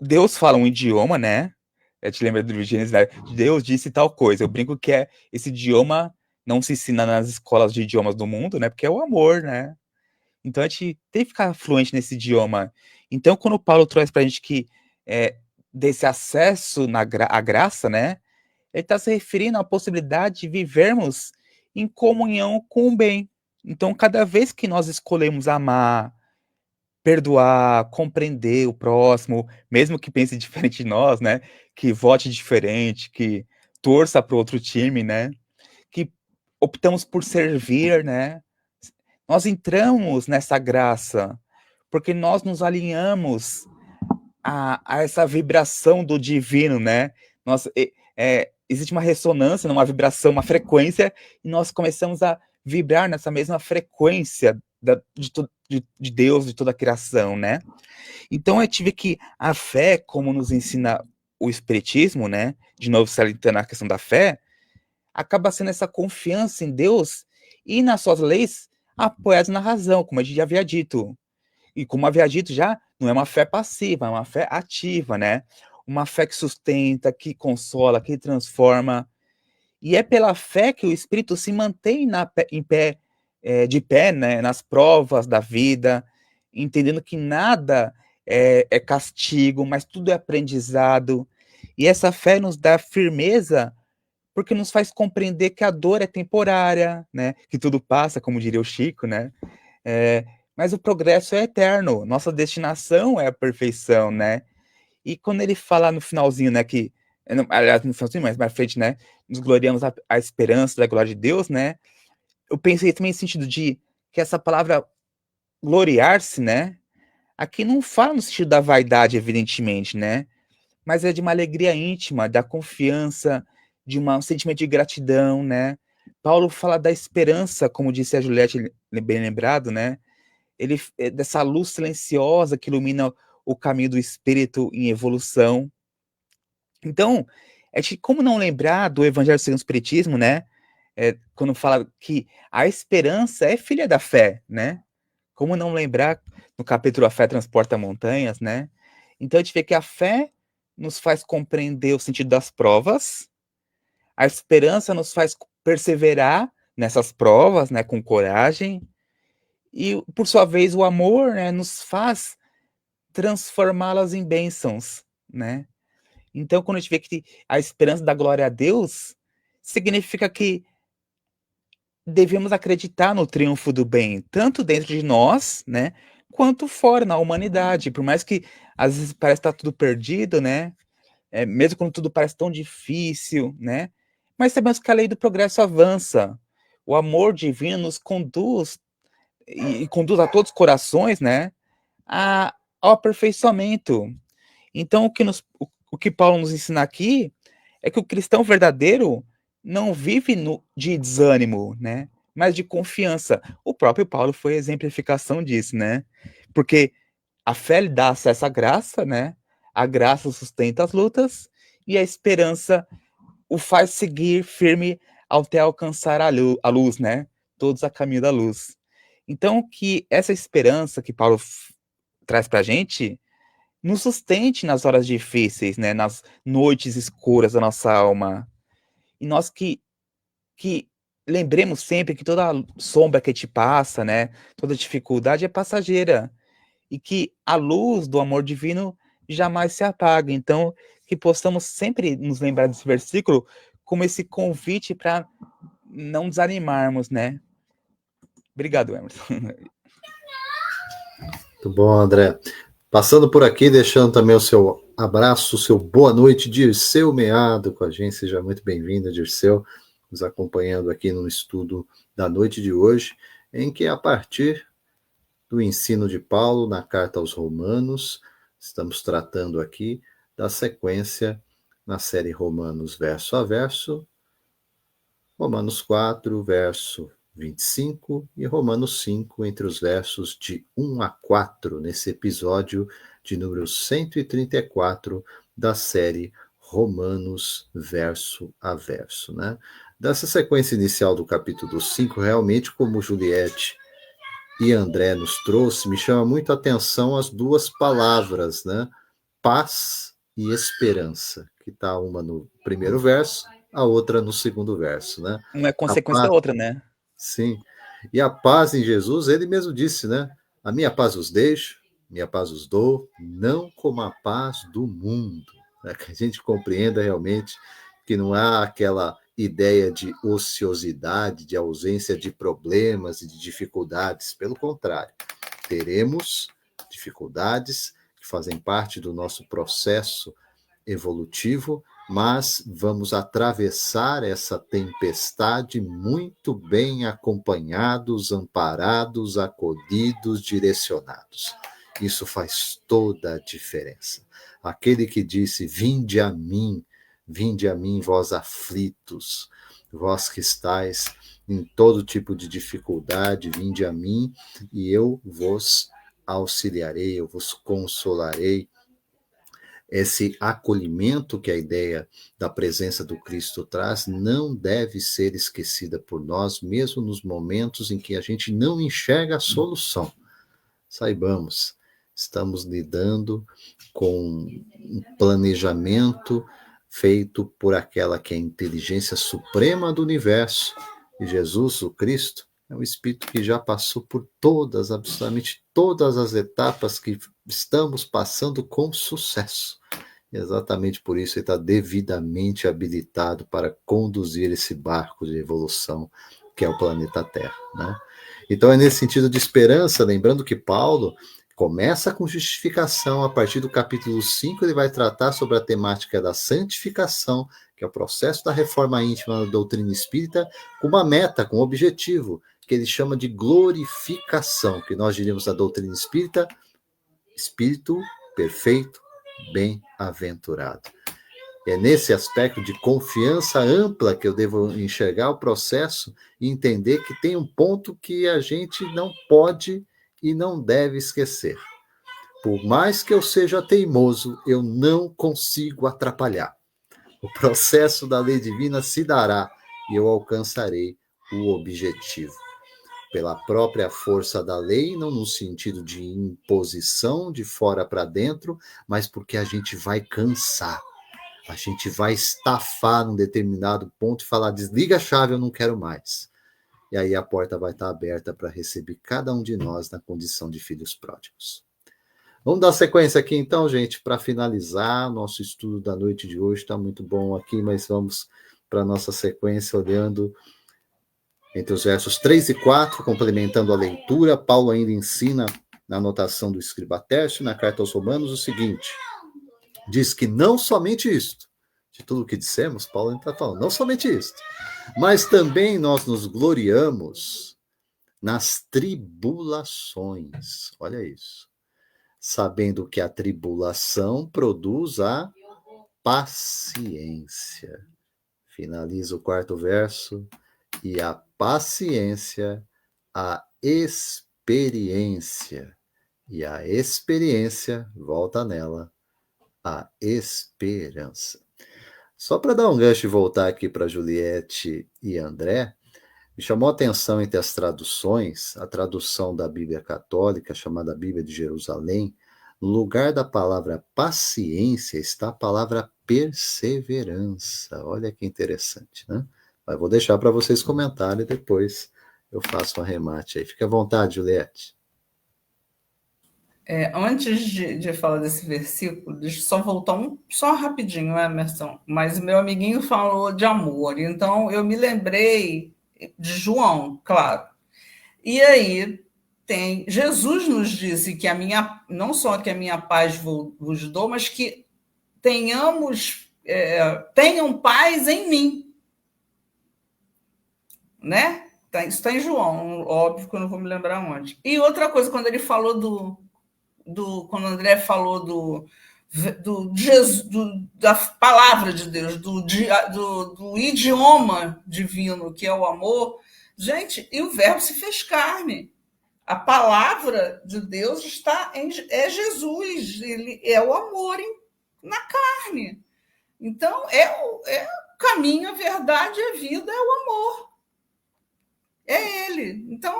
Deus fala um idioma, né? Eu te lembro do Gênesis, né? Deus disse tal coisa. Eu brinco que esse idioma não se ensina nas escolas de idiomas do mundo, né? Porque é o amor, né? Então a gente tem que ficar fluente nesse idioma. Então, quando o Paulo traz pra gente que desse acesso à graça, né? Ele está se referindo à possibilidade de vivermos em comunhão com o bem. Então, cada vez que nós escolhemos amar, perdoar, compreender o próximo, mesmo que pense diferente de nós, né? Que vote diferente, que torça para outro time, né? Que optamos por servir, né? Nós entramos nessa graça porque nós nos alinhamos a essa vibração do divino, né? Nós, existe uma ressonância, uma vibração, uma frequência, e nós começamos a vibrar nessa mesma frequência de Deus, de toda a criação, né? Então eu tive que a fé, como nos ensina o Espiritismo, né? De novo, salientando a questão da fé, acaba sendo essa confiança em Deus e nas suas leis apoiadas na razão, como a gente já havia dito. E como havia dito já, não é uma fé passiva, é uma fé ativa, né? Uma fé que sustenta, que consola, que transforma. E é pela fé que o espírito se mantém de pé, né? Nas provas da vida, entendendo que nada é castigo, mas tudo é aprendizado. E essa fé nos dá firmeza, porque nos faz compreender que a dor é temporária, né? Que tudo passa, como diria o Chico, né? Mas o progresso é eterno, nossa destinação é a perfeição, né? E quando ele fala no finalzinho, né, que, aliás, no finalzinho, mas mais pra frente, né, nos gloriamos a esperança da glória de Deus, né? Eu pensei também no sentido de que essa palavra gloriar-se, né? Aqui não fala no sentido da vaidade, evidentemente, né? Mas é de uma alegria íntima, da confiança, de um sentimento de gratidão, né? Paulo fala da esperança, como disse a Juliette, bem lembrado, né? Ele dessa luz silenciosa que ilumina o caminho do espírito em evolução. Então, como não lembrar do Evangelho segundo o Espiritismo, né? Quando fala que a esperança é filha da fé, né? Como não lembrar no capítulo A Fé Transporta Montanhas, né? Então a gente vê que a fé nos faz compreender o sentido das provas, a esperança nos faz perseverar nessas provas, né, com coragem, e por sua vez o amor, né, nos faz transformá-las em bênçãos, né? Então quando a gente vê que a esperança da glória a Deus significa que devemos acreditar no triunfo do bem, tanto dentro de nós, né, quanto fora, na humanidade. Por mais que às vezes parece estar tudo perdido, né, mesmo quando tudo parece tão difícil, né, mas sabemos que a lei do progresso avança. O amor divino nos conduz, e conduz a todos os corações, né, ao aperfeiçoamento. Então, o que Paulo nos ensina aqui é que o cristão verdadeiro não vive de desânimo, né? Mas de confiança. O próprio Paulo foi a exemplificação disso, né? Porque a fé lhe dá acesso à graça, né? A graça sustenta as lutas e a esperança o faz seguir firme até alcançar a luz, né? Todos a caminho da luz. Então, que essa esperança que Paulo traz pra gente nos sustente nas horas difíceis, né? Nas noites escuras da nossa alma. E nós que lembremos sempre que toda sombra que te passa, né? Toda dificuldade é passageira. E que a luz do amor divino jamais se apaga. Então, que possamos sempre nos lembrar desse versículo como esse convite para não desanimarmos, né? Obrigado, Emerson. Muito bom, André. Passando por aqui, deixando também o seu abraço, o seu boa noite, Dirceu Meado com a gente. Seja muito bem-vindo, Dirceu, nos acompanhando aqui no estudo da noite de hoje, em que, a partir do ensino de Paulo na carta aos Romanos, estamos tratando aqui da sequência na série Romanos verso a verso, Romanos 4, verso 25 e Romanos 5, entre os versos de 1 a 4, nesse episódio de número 134 da série Romanos verso a verso, né? Dessa sequência inicial do capítulo 5, realmente, como Juliette e André nos trouxe, me chama muito a atenção as duas palavras, né? Paz e esperança, que está uma no primeiro verso, a outra no segundo verso, né? Uma é consequência da outra, né? Sim. E a paz em Jesus, ele mesmo disse, né? A minha paz os deixo, minha paz os dou, não como a paz do mundo. Né? Que a gente compreenda realmente que não há aquela ideia de ociosidade, de ausência de problemas e de dificuldades. Pelo contrário, teremos dificuldades que fazem parte do nosso processo evolutivo, mas vamos atravessar essa tempestade muito bem acompanhados, amparados, acolhidos, direcionados. Isso faz toda a diferença. Aquele que disse: vinde a mim, vós aflitos, vós que estáis em todo tipo de dificuldade, vinde a mim e eu vos auxiliarei, eu vos consolarei. Esse acolhimento que a ideia da presença do Cristo traz não deve ser esquecida por nós, mesmo nos momentos em que a gente não enxerga a solução. Saibamos, estamos lidando com um planejamento feito por aquela que é a inteligência suprema do universo, e Jesus, o Cristo, é um espírito que já passou por todas, absolutamente todas as etapas que estamos passando com sucesso. Exatamente por isso ele está devidamente habilitado para conduzir esse barco de evolução que é o planeta Terra, né? Então é nesse sentido de esperança, lembrando que Paulo começa com justificação, a partir do capítulo 5 ele vai tratar sobre a temática da santificação, que é o processo da reforma íntima da doutrina espírita, com uma meta, com um objetivo, que ele chama de glorificação, que nós diríamos na doutrina espírita, espírito perfeito, bem-aventurado. É nesse aspecto de confiança ampla que eu devo enxergar o processo e entender que tem um ponto que a gente não pode e não deve esquecer. Por mais que eu seja teimoso, eu não consigo atrapalhar. O processo da lei divina se dará e eu alcançarei o objetivo. Pela própria força da lei, não no sentido de imposição de fora para dentro, mas porque a gente vai cansar. A gente vai estafar num determinado ponto e falar, desliga a chave, eu não quero mais. E aí a porta vai estar aberta para receber cada um de nós na condição de filhos pródigos. Vamos dar sequência aqui então, gente, para finalizar. Nosso estudo da noite de hoje está muito bom aqui, mas vamos para a nossa sequência olhando entre os versos 3 e 4, complementando a leitura. Paulo ainda ensina na anotação do Escriba Tercio, na carta aos Romanos, o seguinte: diz que não somente isto, de tudo o que dissemos, Paulo está falando, não somente isto, mas também nós nos gloriamos nas tribulações. Olha isso. Sabendo que a tribulação produz a paciência. Finaliza o quarto verso. E a paciência, a experiência. E a experiência, volta nela, a esperança. Só para dar um gancho e voltar aqui para Juliette e André, me chamou a atenção entre as traduções, a tradução da Bíblia Católica, chamada Bíblia de Jerusalém, no lugar da palavra paciência está a palavra perseverança. Olha que interessante, né? Mas vou deixar para vocês comentarem e depois eu faço um arremate aí. Fique à vontade, Juliette. Antes de falar desse versículo, deixa eu só voltar só rapidinho, Emerson. Mas o meu amiguinho falou de amor, então eu me lembrei de João, claro. E aí Jesus nos disse que não só que a minha paz vos dou, mas que tenham paz em mim, né? Isso está em João, óbvio que eu não vou me lembrar onde. E outra coisa, quando ele falou quando o André falou da palavra de Deus, do idioma divino, que é o amor, gente, e o verbo se fez carne. A palavra de Deus é Jesus, ele é o amor na carne. Então, é o caminho, a verdade, a vida, é o amor. É ele. Então,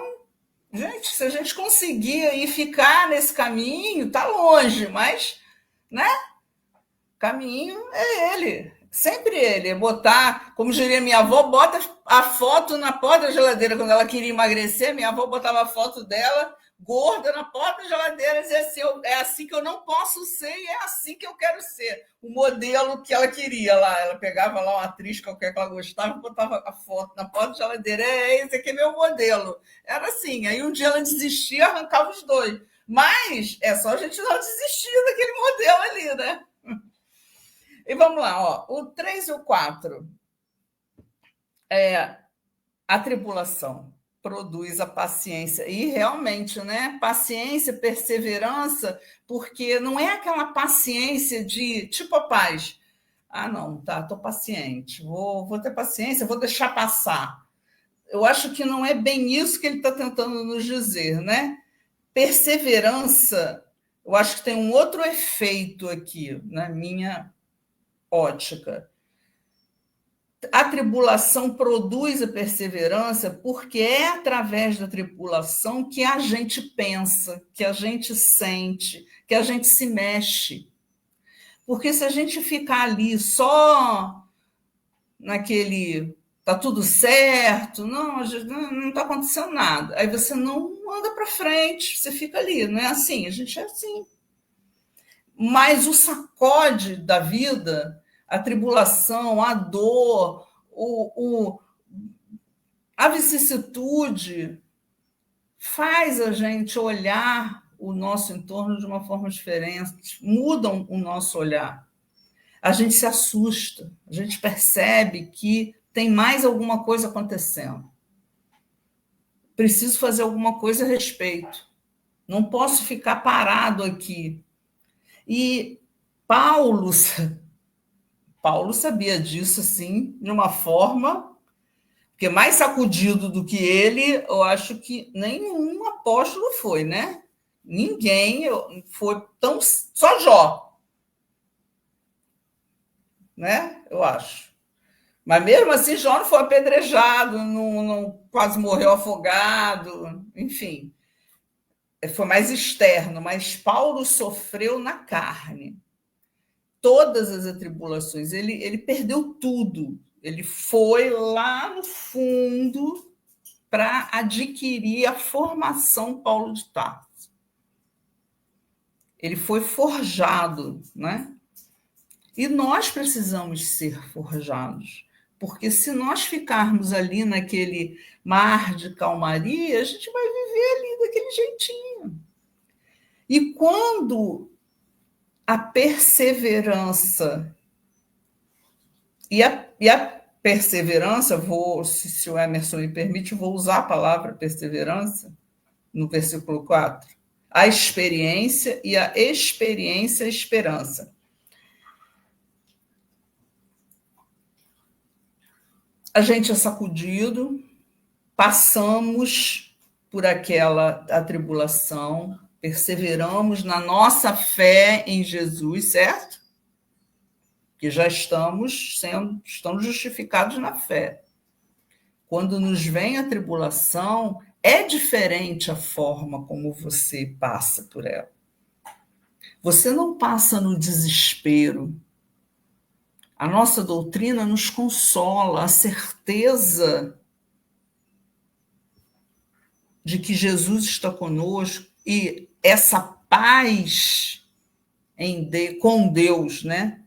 gente, se a gente conseguir aí ficar nesse caminho, tá longe, mas, né? Caminho é ele, sempre ele. É botar, como diria minha avó, bota a foto na porta da geladeira. Quando ela queria emagrecer, minha avó botava a foto dela gorda na porta da geladeira e dizia assim: é assim que eu não posso ser e é assim que eu quero ser. O modelo que ela queria lá. Ela pegava lá uma atriz qualquer que ela gostava e botava a foto na porta da geladeira. Esse aqui é meu modelo. Era assim. Aí um dia ela desistia e arrancava os dois. Mas é só a gente não desistir daquele modelo ali, né? E vamos lá, ó. O 3 e o 4. A tribulação produz a paciência. E realmente, né? Paciência, perseverança, porque não é aquela paciência de tipo a paz. Ah, não, tá, tô paciente, vou ter paciência, vou deixar passar. Eu acho que não é bem isso que ele está tentando nos dizer, né? Perseverança, eu acho que tem um outro efeito aqui, na minha ótica. A tribulação produz a perseverança porque é através da tribulação que a gente pensa, que a gente sente, que a gente se mexe. Porque se a gente ficar ali só naquele tá tudo certo, não está acontecendo nada, aí você não anda para frente, você fica ali, não é assim? A gente é assim. mas o sacode da vida, a tribulação, a dor, a vicissitude, faz a gente olhar o nosso entorno de uma forma diferente, mudam o nosso olhar. A gente se assusta, a gente percebe que tem mais alguma coisa acontecendo. Preciso fazer alguma coisa a respeito. Não posso ficar parado aqui. E Paulo sabia disso, assim, de uma forma, porque mais sacudido do que ele, eu acho que nenhum apóstolo foi, né? Ninguém foi tão... Só Jó, né? Eu acho. Mas mesmo assim, Jó não foi apedrejado, não quase morreu afogado, enfim. Foi mais externo, mas Paulo sofreu na carne. Todas as atribulações, ele perdeu tudo. Ele foi lá no fundo para adquirir a formação Paulo de Tarso. Ele foi forjado, né? E nós precisamos ser forjados, porque se nós ficarmos ali naquele mar de calmaria, a gente vai viver ali daquele jeitinho. E quando a perseverança e a perseverança, se o Emerson me permite, vou usar a palavra perseverança no versículo 4. A experiência e a experiência, a esperança. A gente é sacudido, passamos por aquela atribulação, perseveramos na nossa fé em Jesus, certo? Que já estamos justificados na fé. Quando nos vem a tribulação, é diferente a forma como você passa por ela. Você não passa no desespero. A nossa doutrina nos consola, a certeza de que Jesus está conosco e essa paz com Deus, né,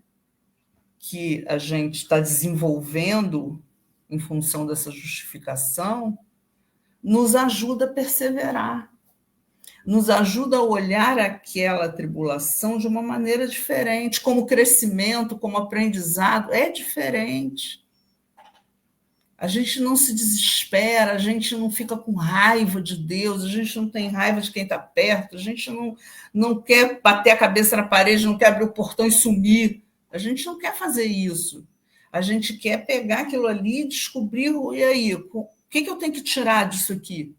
que a gente está desenvolvendo em função dessa justificação, nos ajuda a perseverar, nos ajuda a olhar aquela tribulação de uma maneira diferente, como crescimento, como aprendizado, é diferente. A gente não se desespera, a gente não fica com raiva de Deus, a gente não tem raiva de quem está perto, a gente não quer bater a cabeça na parede, não quer abrir o portão e sumir. A gente não quer fazer isso. A gente quer pegar aquilo ali e descobrir, e aí, o que eu tenho que tirar disso aqui?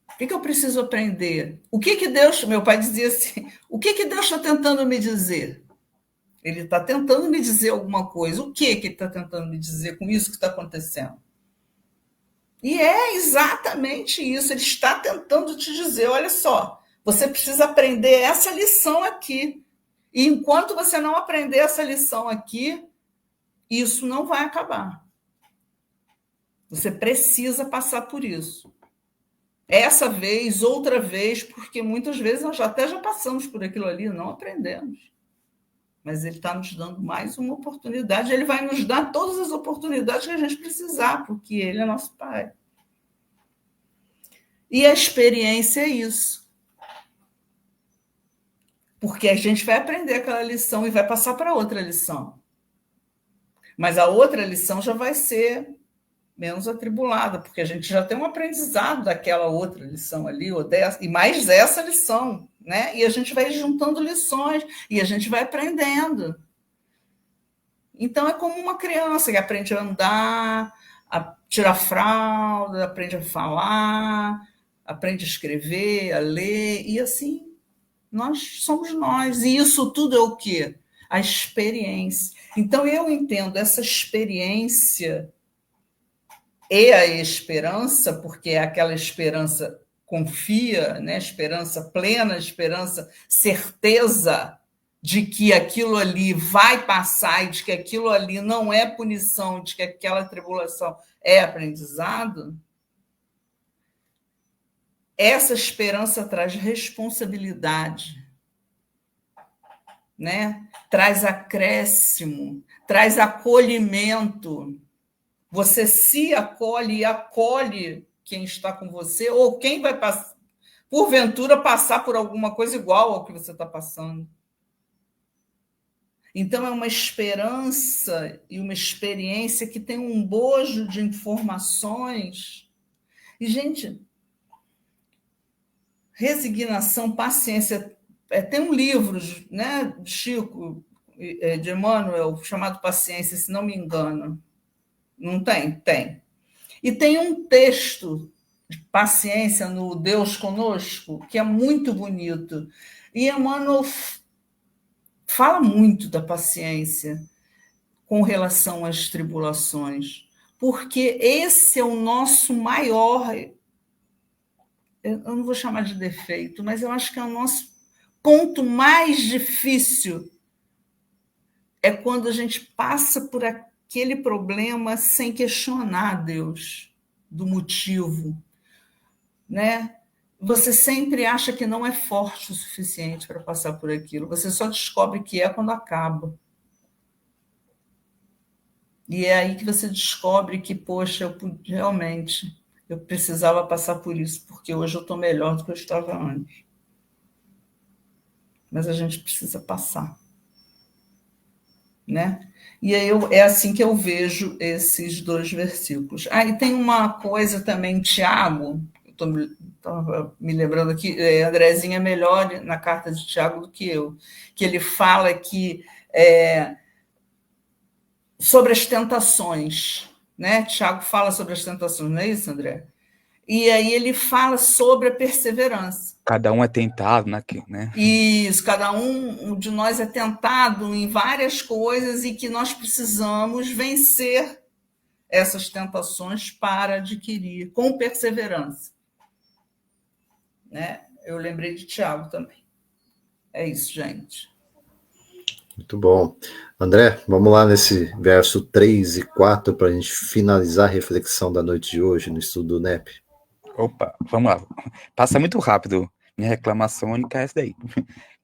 O que eu preciso aprender? O que Deus... Meu pai dizia assim, o que Deus está tentando me dizer? Ele está tentando me dizer alguma coisa. O que ele está tentando me dizer com isso que está acontecendo? E é exatamente isso. Ele está tentando te dizer, olha só, você precisa aprender essa lição aqui. E enquanto você não aprender essa lição aqui, isso não vai acabar. Você precisa passar por isso. Essa vez, outra vez, porque muitas vezes nós já passamos por aquilo ali e não aprendemos. Mas ele está nos dando mais uma oportunidade. Ele vai nos dar todas as oportunidades que a gente precisar, porque ele é nosso Pai. E a experiência é isso. Porque a gente vai aprender aquela lição e vai passar para outra lição. Mas a outra lição já vai ser menos atribulada, porque a gente já tem um aprendizado daquela outra lição ali, ou dessa, e mais essa lição, né? E a gente vai juntando lições, e a gente vai aprendendo. Então, é como uma criança que aprende a andar, a tirar fralda, aprende a falar, aprende a escrever, a ler, e assim, nós somos nós. E isso tudo é o quê? A experiência. Então, eu entendo essa experiência e a esperança, porque é aquela esperança confia, né? Esperança plena, esperança, certeza de que aquilo ali vai passar e de que aquilo ali não é punição, de que aquela tribulação é aprendizado, essa esperança traz responsabilidade, né? Traz acréscimo, traz acolhimento. Você se acolhe e acolhe quem está com você, ou quem vai passar, porventura passar por alguma coisa igual ao que você está passando. Então, é uma esperança e uma experiência que tem um bojo de informações. E, gente, resignação, paciência. Tem um livro, né, de Chico, de Emmanuel, chamado Paciência, se não me engano. Não tem? Tem. E tem um texto de paciência no Deus Conosco, que é muito bonito. E Emmanuel fala muito da paciência com relação às tribulações, porque esse é o nosso maior, eu não vou chamar de defeito, mas eu acho que é o nosso ponto mais difícil, é quando a gente passa por aquele problema sem questionar Deus do motivo, né? Você sempre acha que não é forte o suficiente para passar por aquilo, você só descobre que é quando acaba. E é aí que você descobre que, poxa, realmente, eu precisava passar por isso, porque hoje eu estou melhor do que eu estava antes. Mas a gente precisa passar, né? E aí é assim que eu vejo esses 2 versículos. E tem uma coisa também, Tiago, estou me lembrando aqui, Andrezinha é melhor na carta de Tiago do que eu, que ele fala que sobre as tentações, né? Tiago fala sobre as tentações, não é isso, André? E aí ele fala sobre a perseverança. Cada um é tentado, né? Isso, cada um de nós é tentado em várias coisas e que nós precisamos vencer essas tentações para adquirir com perseverança. Né? Eu lembrei de Tiago também. É isso, gente. Muito bom. André, vamos lá nesse verso 3 e 4 para a gente finalizar a reflexão da noite de hoje no estudo do NEP. Opa, vamos lá. Passa muito rápido. Minha reclamação única é essa daí.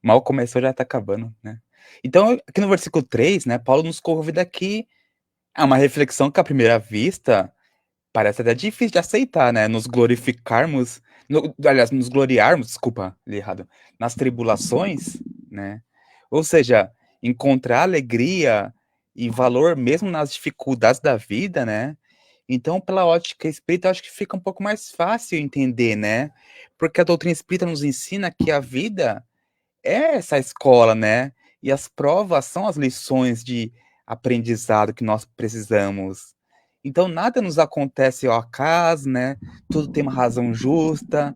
Mal começou, já está acabando, né? Então, aqui no versículo 3, né, Paulo nos convida aqui a uma reflexão que, à primeira vista, parece até difícil de aceitar, né? Nos glorificarmos, aliás, nos gloriarmos, desculpa, li errado, nas tribulações, né? Ou seja, encontrar alegria e valor mesmo nas dificuldades da vida, né? Então, pela ótica espírita, acho que fica um pouco mais fácil entender, né? Porque a doutrina espírita nos ensina que a vida é essa escola, né? E as provas são as lições de aprendizado que nós precisamos. Então, nada nos acontece ao acaso, né? Tudo tem uma razão justa,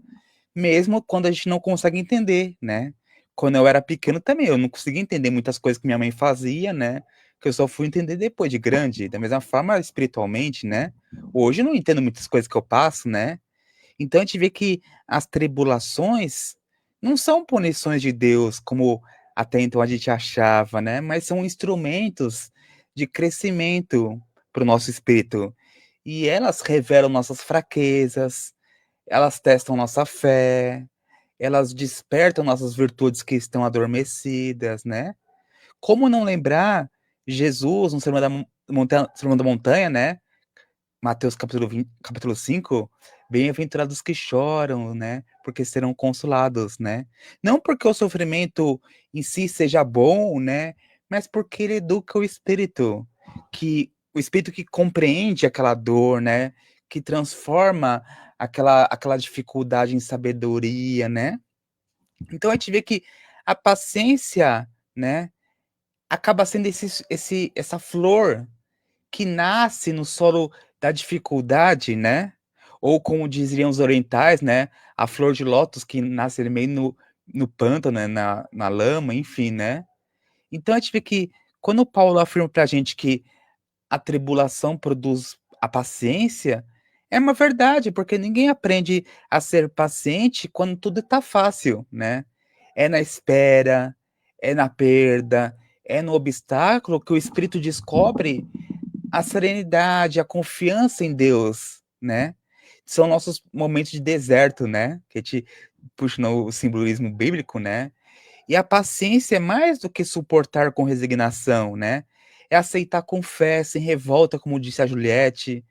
mesmo quando a gente não consegue entender, né? Quando eu era pequeno também, eu não conseguia entender muitas coisas que minha mãe fazia, né? Que eu só fui entender depois de grande. Da mesma forma, espiritualmente, né? Hoje eu não entendo muitas coisas que eu passo, né? Então a gente vê que as tribulações não são punições de Deus, como até então a gente achava, né? Mas são instrumentos de crescimento para o nosso espírito. E elas revelam nossas fraquezas, elas testam nossa fé, elas despertam nossas virtudes que estão adormecidas, né? Como não lembrar Jesus no Sermão da Montanha, né? Mateus capítulo 5, bem-aventurados que choram, né? Porque serão consolados, né? Não porque o sofrimento em si seja bom, né? Mas porque ele educa o espírito que compreende aquela dor, né? Que transforma aquela dificuldade em sabedoria, né? Então a gente vê que a paciência, né? Acaba sendo essa flor que nasce no solo da dificuldade, né? Ou como dizeriam os orientais, né? A flor de lótus que nasce meio no pântano, né? na lama, enfim, né? Então a gente vê que quando Paulo afirma pra gente que a tribulação produz a paciência, é uma verdade, porque ninguém aprende a ser paciente quando tudo tá fácil, né? É na espera, é na perda, é no obstáculo que o espírito descobre a serenidade, a confiança em Deus, né? são nossos momentos de deserto, né? Que a gente puxa no simbolismo bíblico, né? E a paciência é mais do que suportar com resignação, né? É aceitar com fé, sem revolta, como disse a Juliette,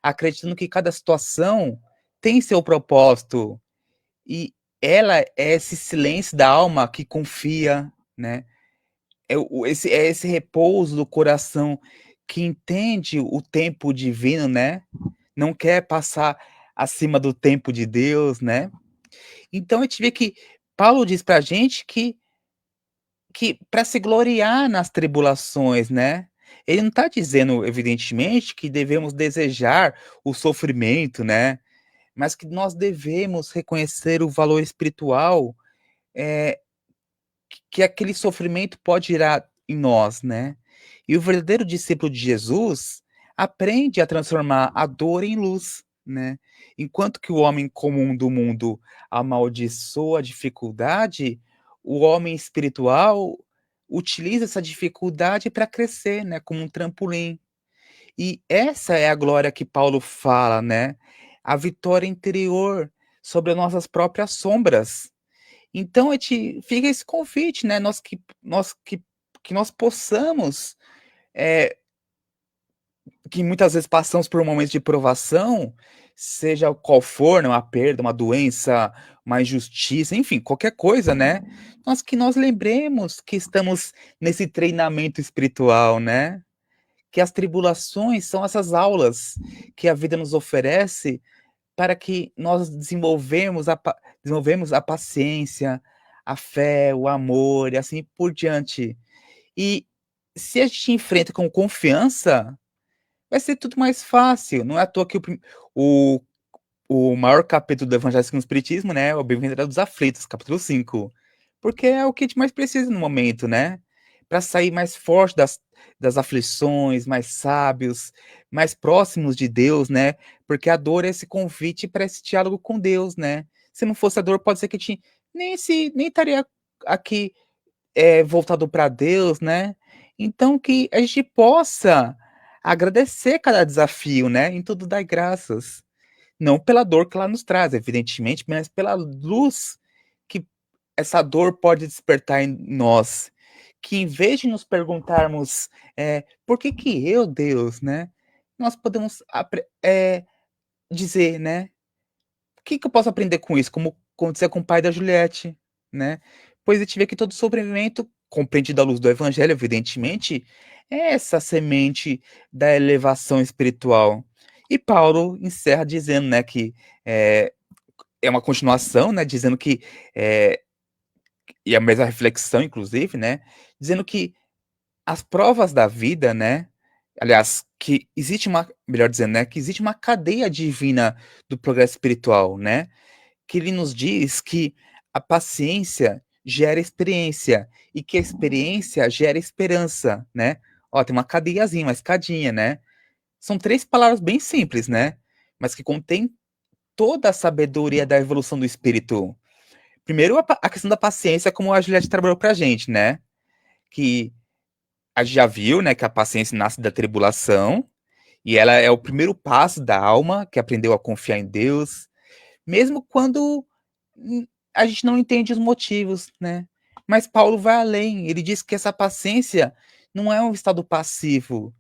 acreditando que cada situação tem seu propósito. E ela é esse silêncio da alma que confia, né? É esse repouso do coração que entende o tempo divino, né? Não quer passar acima do tempo de Deus, né? Então a gente vê que Paulo diz pra gente que para se gloriar nas tribulações, né? Ele não está dizendo, evidentemente, que devemos desejar o sofrimento, né? Mas que nós devemos reconhecer o valor espiritual é, que aquele sofrimento pode gerar em nós, né? E o verdadeiro discípulo de Jesus aprende a transformar a dor em luz, né? Enquanto que o homem comum do mundo amaldiçoa a dificuldade, o homem espiritual utiliza essa dificuldade para crescer, né? Como um trampolim. E essa é a glória que Paulo fala, né? A vitória interior sobre as nossas próprias sombras. Então, a gente fica esse convite, né? Que nós possamos, é, que muitas vezes passamos por momentos de provação, seja qual for, né, uma perda, uma doença, uma injustiça, enfim, qualquer coisa, né? Que nós lembremos que estamos nesse treinamento espiritual, né? Que as tribulações são essas aulas que a vida nos oferece para que nós desenvolvemos a paciência, a fé, o amor e assim por diante. E se a gente enfrenta com confiança, vai ser tudo mais fácil. Não é à toa que o, o maior capítulo do Evangelho segundo o Espiritismo, né, é o Bem-aventurado dos Aflitos, capítulo 5. Porque é o que a gente mais precisa no momento, né? Para sair mais forte das aflições, mais sábios, mais próximos de Deus, né? Porque a dor é esse convite para esse diálogo com Deus, né? Se não fosse a dor, pode ser que a gente nem estaria aqui voltado para Deus, né? Então que a gente possa agradecer cada desafio, né? Em tudo dar graças. Não pela dor que ela nos traz, evidentemente, mas pela luz que essa dor pode despertar em nós. Que em vez de nos perguntarmos por que eu, Deus, né? Nós podemos dizer, né? O que eu posso aprender com isso? Como acontecia com o pai da Juliette, né? Pois a gente vê que todo sofrimento, compreendido à luz do Evangelho, evidentemente, é essa semente da elevação espiritual. E Paulo encerra dizendo, né, que é uma continuação, né, dizendo que e a mesma reflexão, inclusive, né, dizendo que as provas da vida, né, aliás, que existe melhor dizendo, né, que existe uma cadeia divina do progresso espiritual, né, que ele nos diz que a paciência gera experiência e que a experiência gera esperança, né? Ó, tem uma cadeiazinha, uma escadinha, né? São 3 palavras bem simples, né? Mas que contém toda a sabedoria da evolução do espírito. Primeiro, a questão da paciência, como a Juliette trabalhou pra gente, né? Que a gente já viu, né, que a paciência nasce da tribulação e ela é o primeiro passo da alma que aprendeu a confiar em Deus, mesmo quando a gente não entende os motivos, né? Mas Paulo vai além, ele diz que essa paciência não é um estado passivo,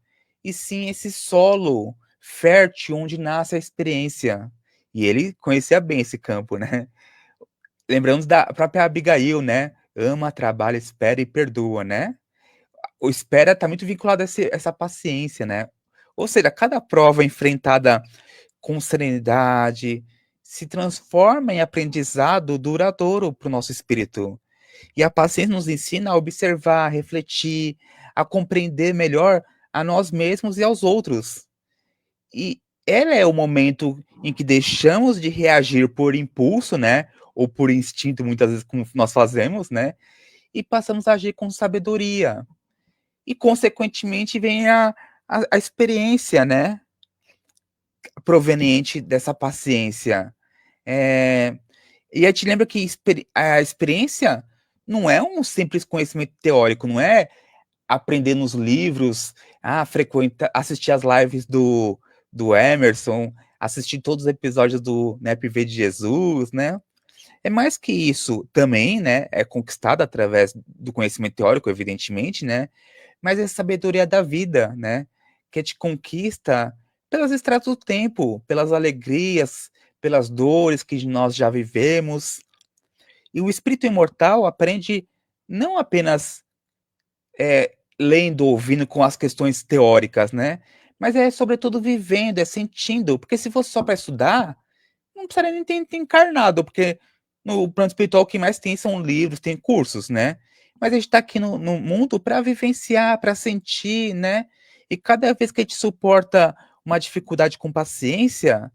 e sim esse solo fértil onde nasce a experiência. E ele conhecia bem esse campo, né? Lembramos da própria Abigail, né? Ama, trabalha, espera e perdoa, né? O espera está muito vinculado a essa paciência, né? Ou seja, cada prova enfrentada com serenidade se transforma em aprendizado duradouro para o nosso espírito. E a paciência nos ensina a observar, a refletir, a compreender melhor a nós mesmos e aos outros. E ela é o momento em que deixamos de reagir por impulso, né? Ou por instinto, muitas vezes, como nós fazemos, né? E passamos a agir com sabedoria. E, consequentemente, vem a experiência, né? Proveniente dessa paciência. E aí te lembra que a experiência não é um simples conhecimento teórico, não é aprender nos livros, frequentar, assistir as lives do Emerson, assistir todos os episódios do NEP V de Jesus, né? É mais que isso também, né? É conquistado através do conhecimento teórico, evidentemente, né? Mas é a sabedoria da vida, né? Que te conquista pelas estradas do tempo, pelas alegrias, pelas dores que nós já vivemos. E o espírito imortal aprende não apenas lendo, ouvindo com as questões teóricas, né? Mas é sobretudo vivendo, é sentindo. Porque se fosse só para estudar, não precisaria nem ter encarnado, porque no plano espiritual o que mais tem são livros, tem cursos, né? Mas a gente está aqui no mundo para vivenciar, para sentir, né? E cada vez que a gente suporta uma dificuldade com paciência,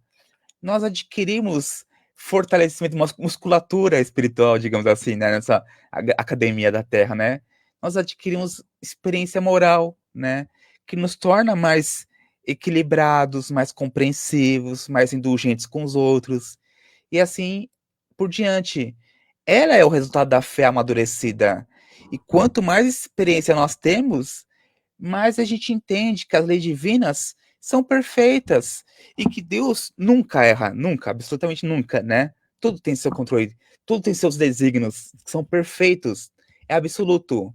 nós adquirimos fortalecimento, musculatura espiritual, digamos assim, né? Nessa academia da Terra, né? Nós adquirimos experiência moral, né? Que nos torna mais equilibrados, mais compreensivos, mais indulgentes com os outros, e assim por diante. Ela é o resultado da fé amadurecida. E quanto mais experiência nós temos, mais a gente entende que as leis divinas são perfeitas e que Deus nunca erra, nunca, absolutamente nunca, né? Tudo tem seu controle, tudo tem seus desígnios, que são perfeitos, é absoluto.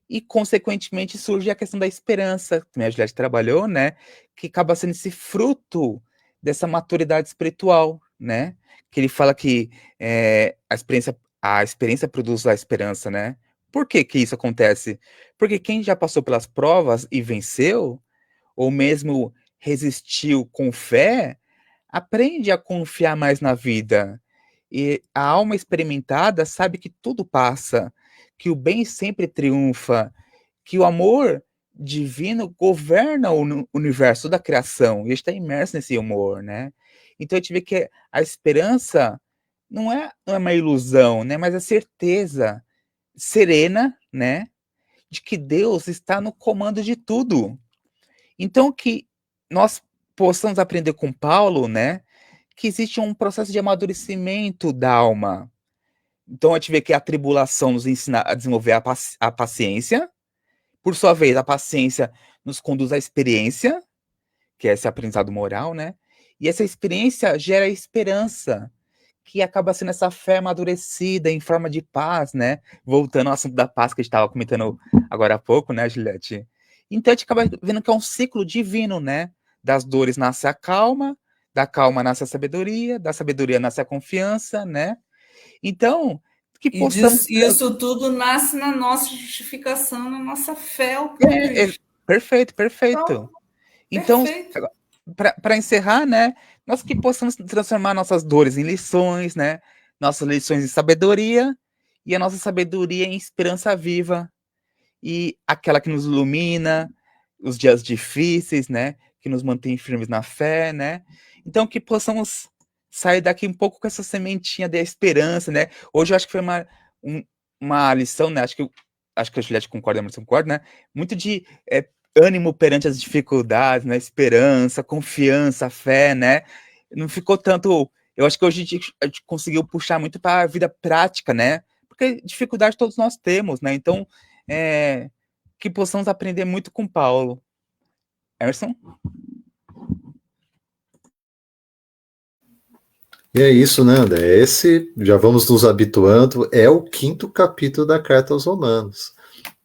E, consequentemente, surge a questão da esperança, que a Juliette trabalhou, né? Que acaba sendo esse fruto dessa maturidade espiritual, né? Que ele fala que a experiência produz a esperança, né? Por que que isso acontece? Porque quem já passou pelas provas e venceu, ou mesmo resistiu com fé, aprende a confiar mais na vida. E a alma experimentada sabe que tudo passa, que o bem sempre triunfa, que o amor divino governa o universo da criação, e está imerso nesse amor, né? Então a gente vê que a esperança não é uma ilusão, né? Mas a certeza serena, né? De que Deus está no comando de tudo. Então que nós possamos aprender com Paulo, né? Que existe um processo de amadurecimento da alma. Então a gente vê que a tribulação nos ensina a desenvolver a paciência. Por sua vez, a paciência nos conduz à experiência, que é esse aprendizado moral, né? E essa experiência gera esperança, que acaba sendo essa fé amadurecida em forma de paz, né? Voltando ao assunto da paz que a gente estava comentando agora há pouco, né, Juliette? Então a gente acaba vendo que é um ciclo divino, né? Das dores nasce a calma, da calma nasce a sabedoria, da sabedoria nasce a confiança, né? Então, que E possamos. isso tudo nasce na nossa justificação, na nossa fé por Cristo. Perfeito, Então, perfeito. Então, perfeito. para encerrar, né, nós que possamos transformar nossas dores em lições, né, nossas lições em sabedoria e a nossa sabedoria em esperança viva e aquela que nos ilumina os dias difíceis, né, que nos mantém firmes na fé, né. Então que possamos sair daqui um pouco com essa sementinha da esperança, né. Hoje eu acho que foi uma lição, né, acho que a Juliette concorda, mas concorda, né, muito de ânimo perante as dificuldades, né, esperança, confiança, fé, né. Não ficou tanto. Eu acho que hoje a gente conseguiu puxar muito para a vida prática, né, porque dificuldade todos nós temos, né. Então, que possamos aprender muito com Paulo. Emerson? E é isso, né, André? Esse, já vamos nos habituando, é o quinto capítulo da Carta aos Romanos.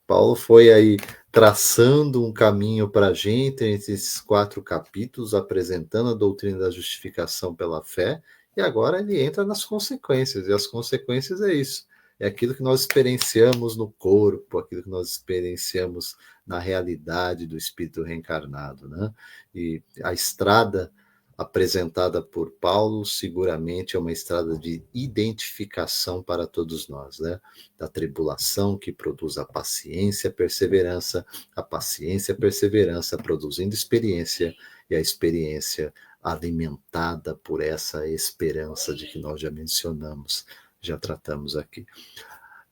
Paulo foi aí traçando um caminho para a gente entre esses 4 capítulos, apresentando a doutrina da justificação pela fé, e agora ele entra nas consequências, e as consequências é isso. É aquilo que nós experienciamos no corpo, aquilo que nós experienciamos na realidade do espírito reencarnado, né? E a estrada apresentada por Paulo seguramente é uma estrada de identificação para todos nós, né? Da tribulação que produz a paciência, a paciência, a perseverança produzindo experiência, e a experiência alimentada por essa esperança de que nós já mencionamos, já tratamos aqui.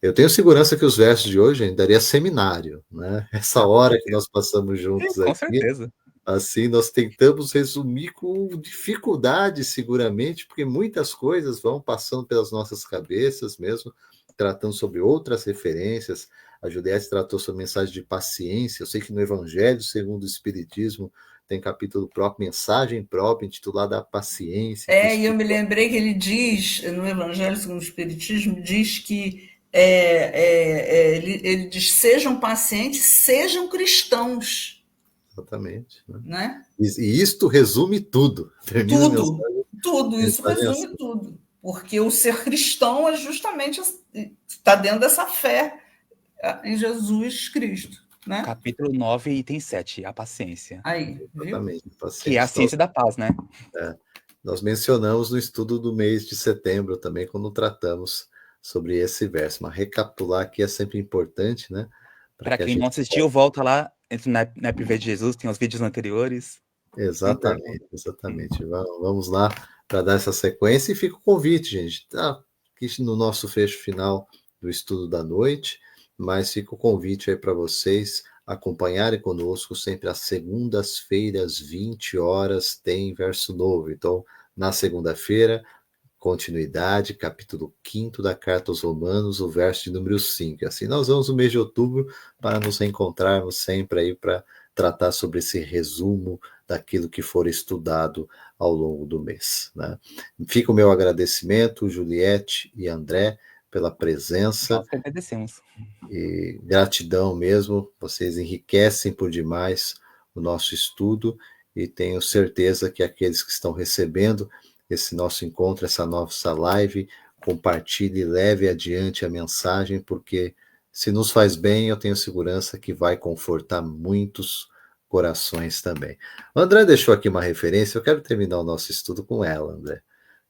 Eu tenho segurança que os versos de hoje daria seminário, né? Essa hora que nós passamos juntos Com aqui, certeza. assim, nós tentamos resumir com dificuldade, seguramente, porque muitas coisas vão passando pelas nossas cabeças mesmo, tratando sobre outras referências. A Juliette tratou sobre a mensagem de paciência. Eu sei que no Evangelho, segundo o Espiritismo, tem capítulo próprio, mensagem própria, intitulada A Paciência. E eu me lembrei que ele diz, no Evangelho segundo o Espiritismo, diz que ele diz, sejam pacientes, sejam cristãos. Exatamente. Né? E isto resume tudo. Termina a mensagem. Tudo, isso resume assim. Tudo. Porque o ser cristão é justamente está dentro dessa fé em Jesus Cristo. Né? Capítulo 9, item 7, a paciência. Aí, exatamente, viu? Paciência. Que é a ciência da paz, né? Nós mencionamos no estudo do mês de setembro também, quando tratamos sobre esse verso. Mas recapitular aqui é sempre importante, né? Para quem não assistiu, volta lá, entre na NEPV de Jesus, tem os vídeos anteriores. Exatamente. Vamos lá para dar essa sequência e fica o convite, gente. Tá aqui no nosso fecho final do estudo da noite, mas fica o convite aí para vocês acompanharem conosco sempre às segundas-feiras, 20 horas, tem verso novo. Então, na segunda-feira, continuidade, capítulo 5 da Carta aos Romanos, o verso de número 5. Assim, nós vamos no mês de outubro para nos reencontrarmos sempre aí para tratar sobre esse resumo daquilo que for estudado ao longo do mês. Né? Fica o meu agradecimento, Juliette e André, pela presença. Nós que agradecemos. E gratidão mesmo, vocês enriquecem por demais o nosso estudo e tenho certeza que aqueles que estão recebendo esse nosso encontro, essa nossa live, compartilhe e leve adiante a mensagem, porque se nos faz bem, eu tenho segurança que vai confortar muitos corações também. O André deixou aqui uma referência, eu quero terminar o nosso estudo com ela, André,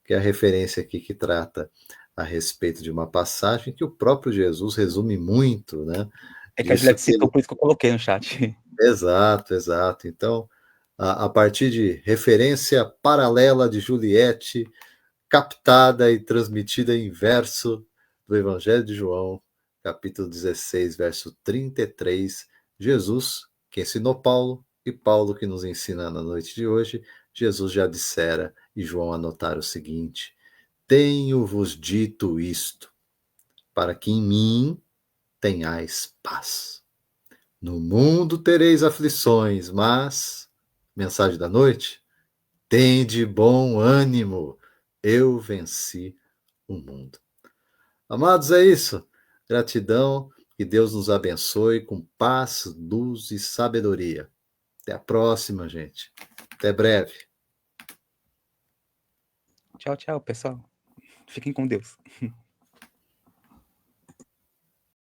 que é a referência aqui que trata a respeito de uma passagem que o próprio Jesus resume muito, né? É que a Juliette citou, por isso que eu coloquei no chat. Exato. Então, a partir de referência paralela de Juliette, captada e transmitida em verso do Evangelho de João, capítulo 16, verso 33, Jesus, que ensinou Paulo, e Paulo que nos ensina na noite de hoje, Jesus já dissera, e João anotar o seguinte: tenho-vos dito isto, para que em mim tenhais paz. No mundo tereis aflições, mas, mensagem da noite, tende bom ânimo, eu venci o mundo. Amados, é isso. Gratidão, que Deus nos abençoe com paz, luz e sabedoria. Até a próxima, gente. Até breve. Tchau, pessoal. Fiquem com Deus.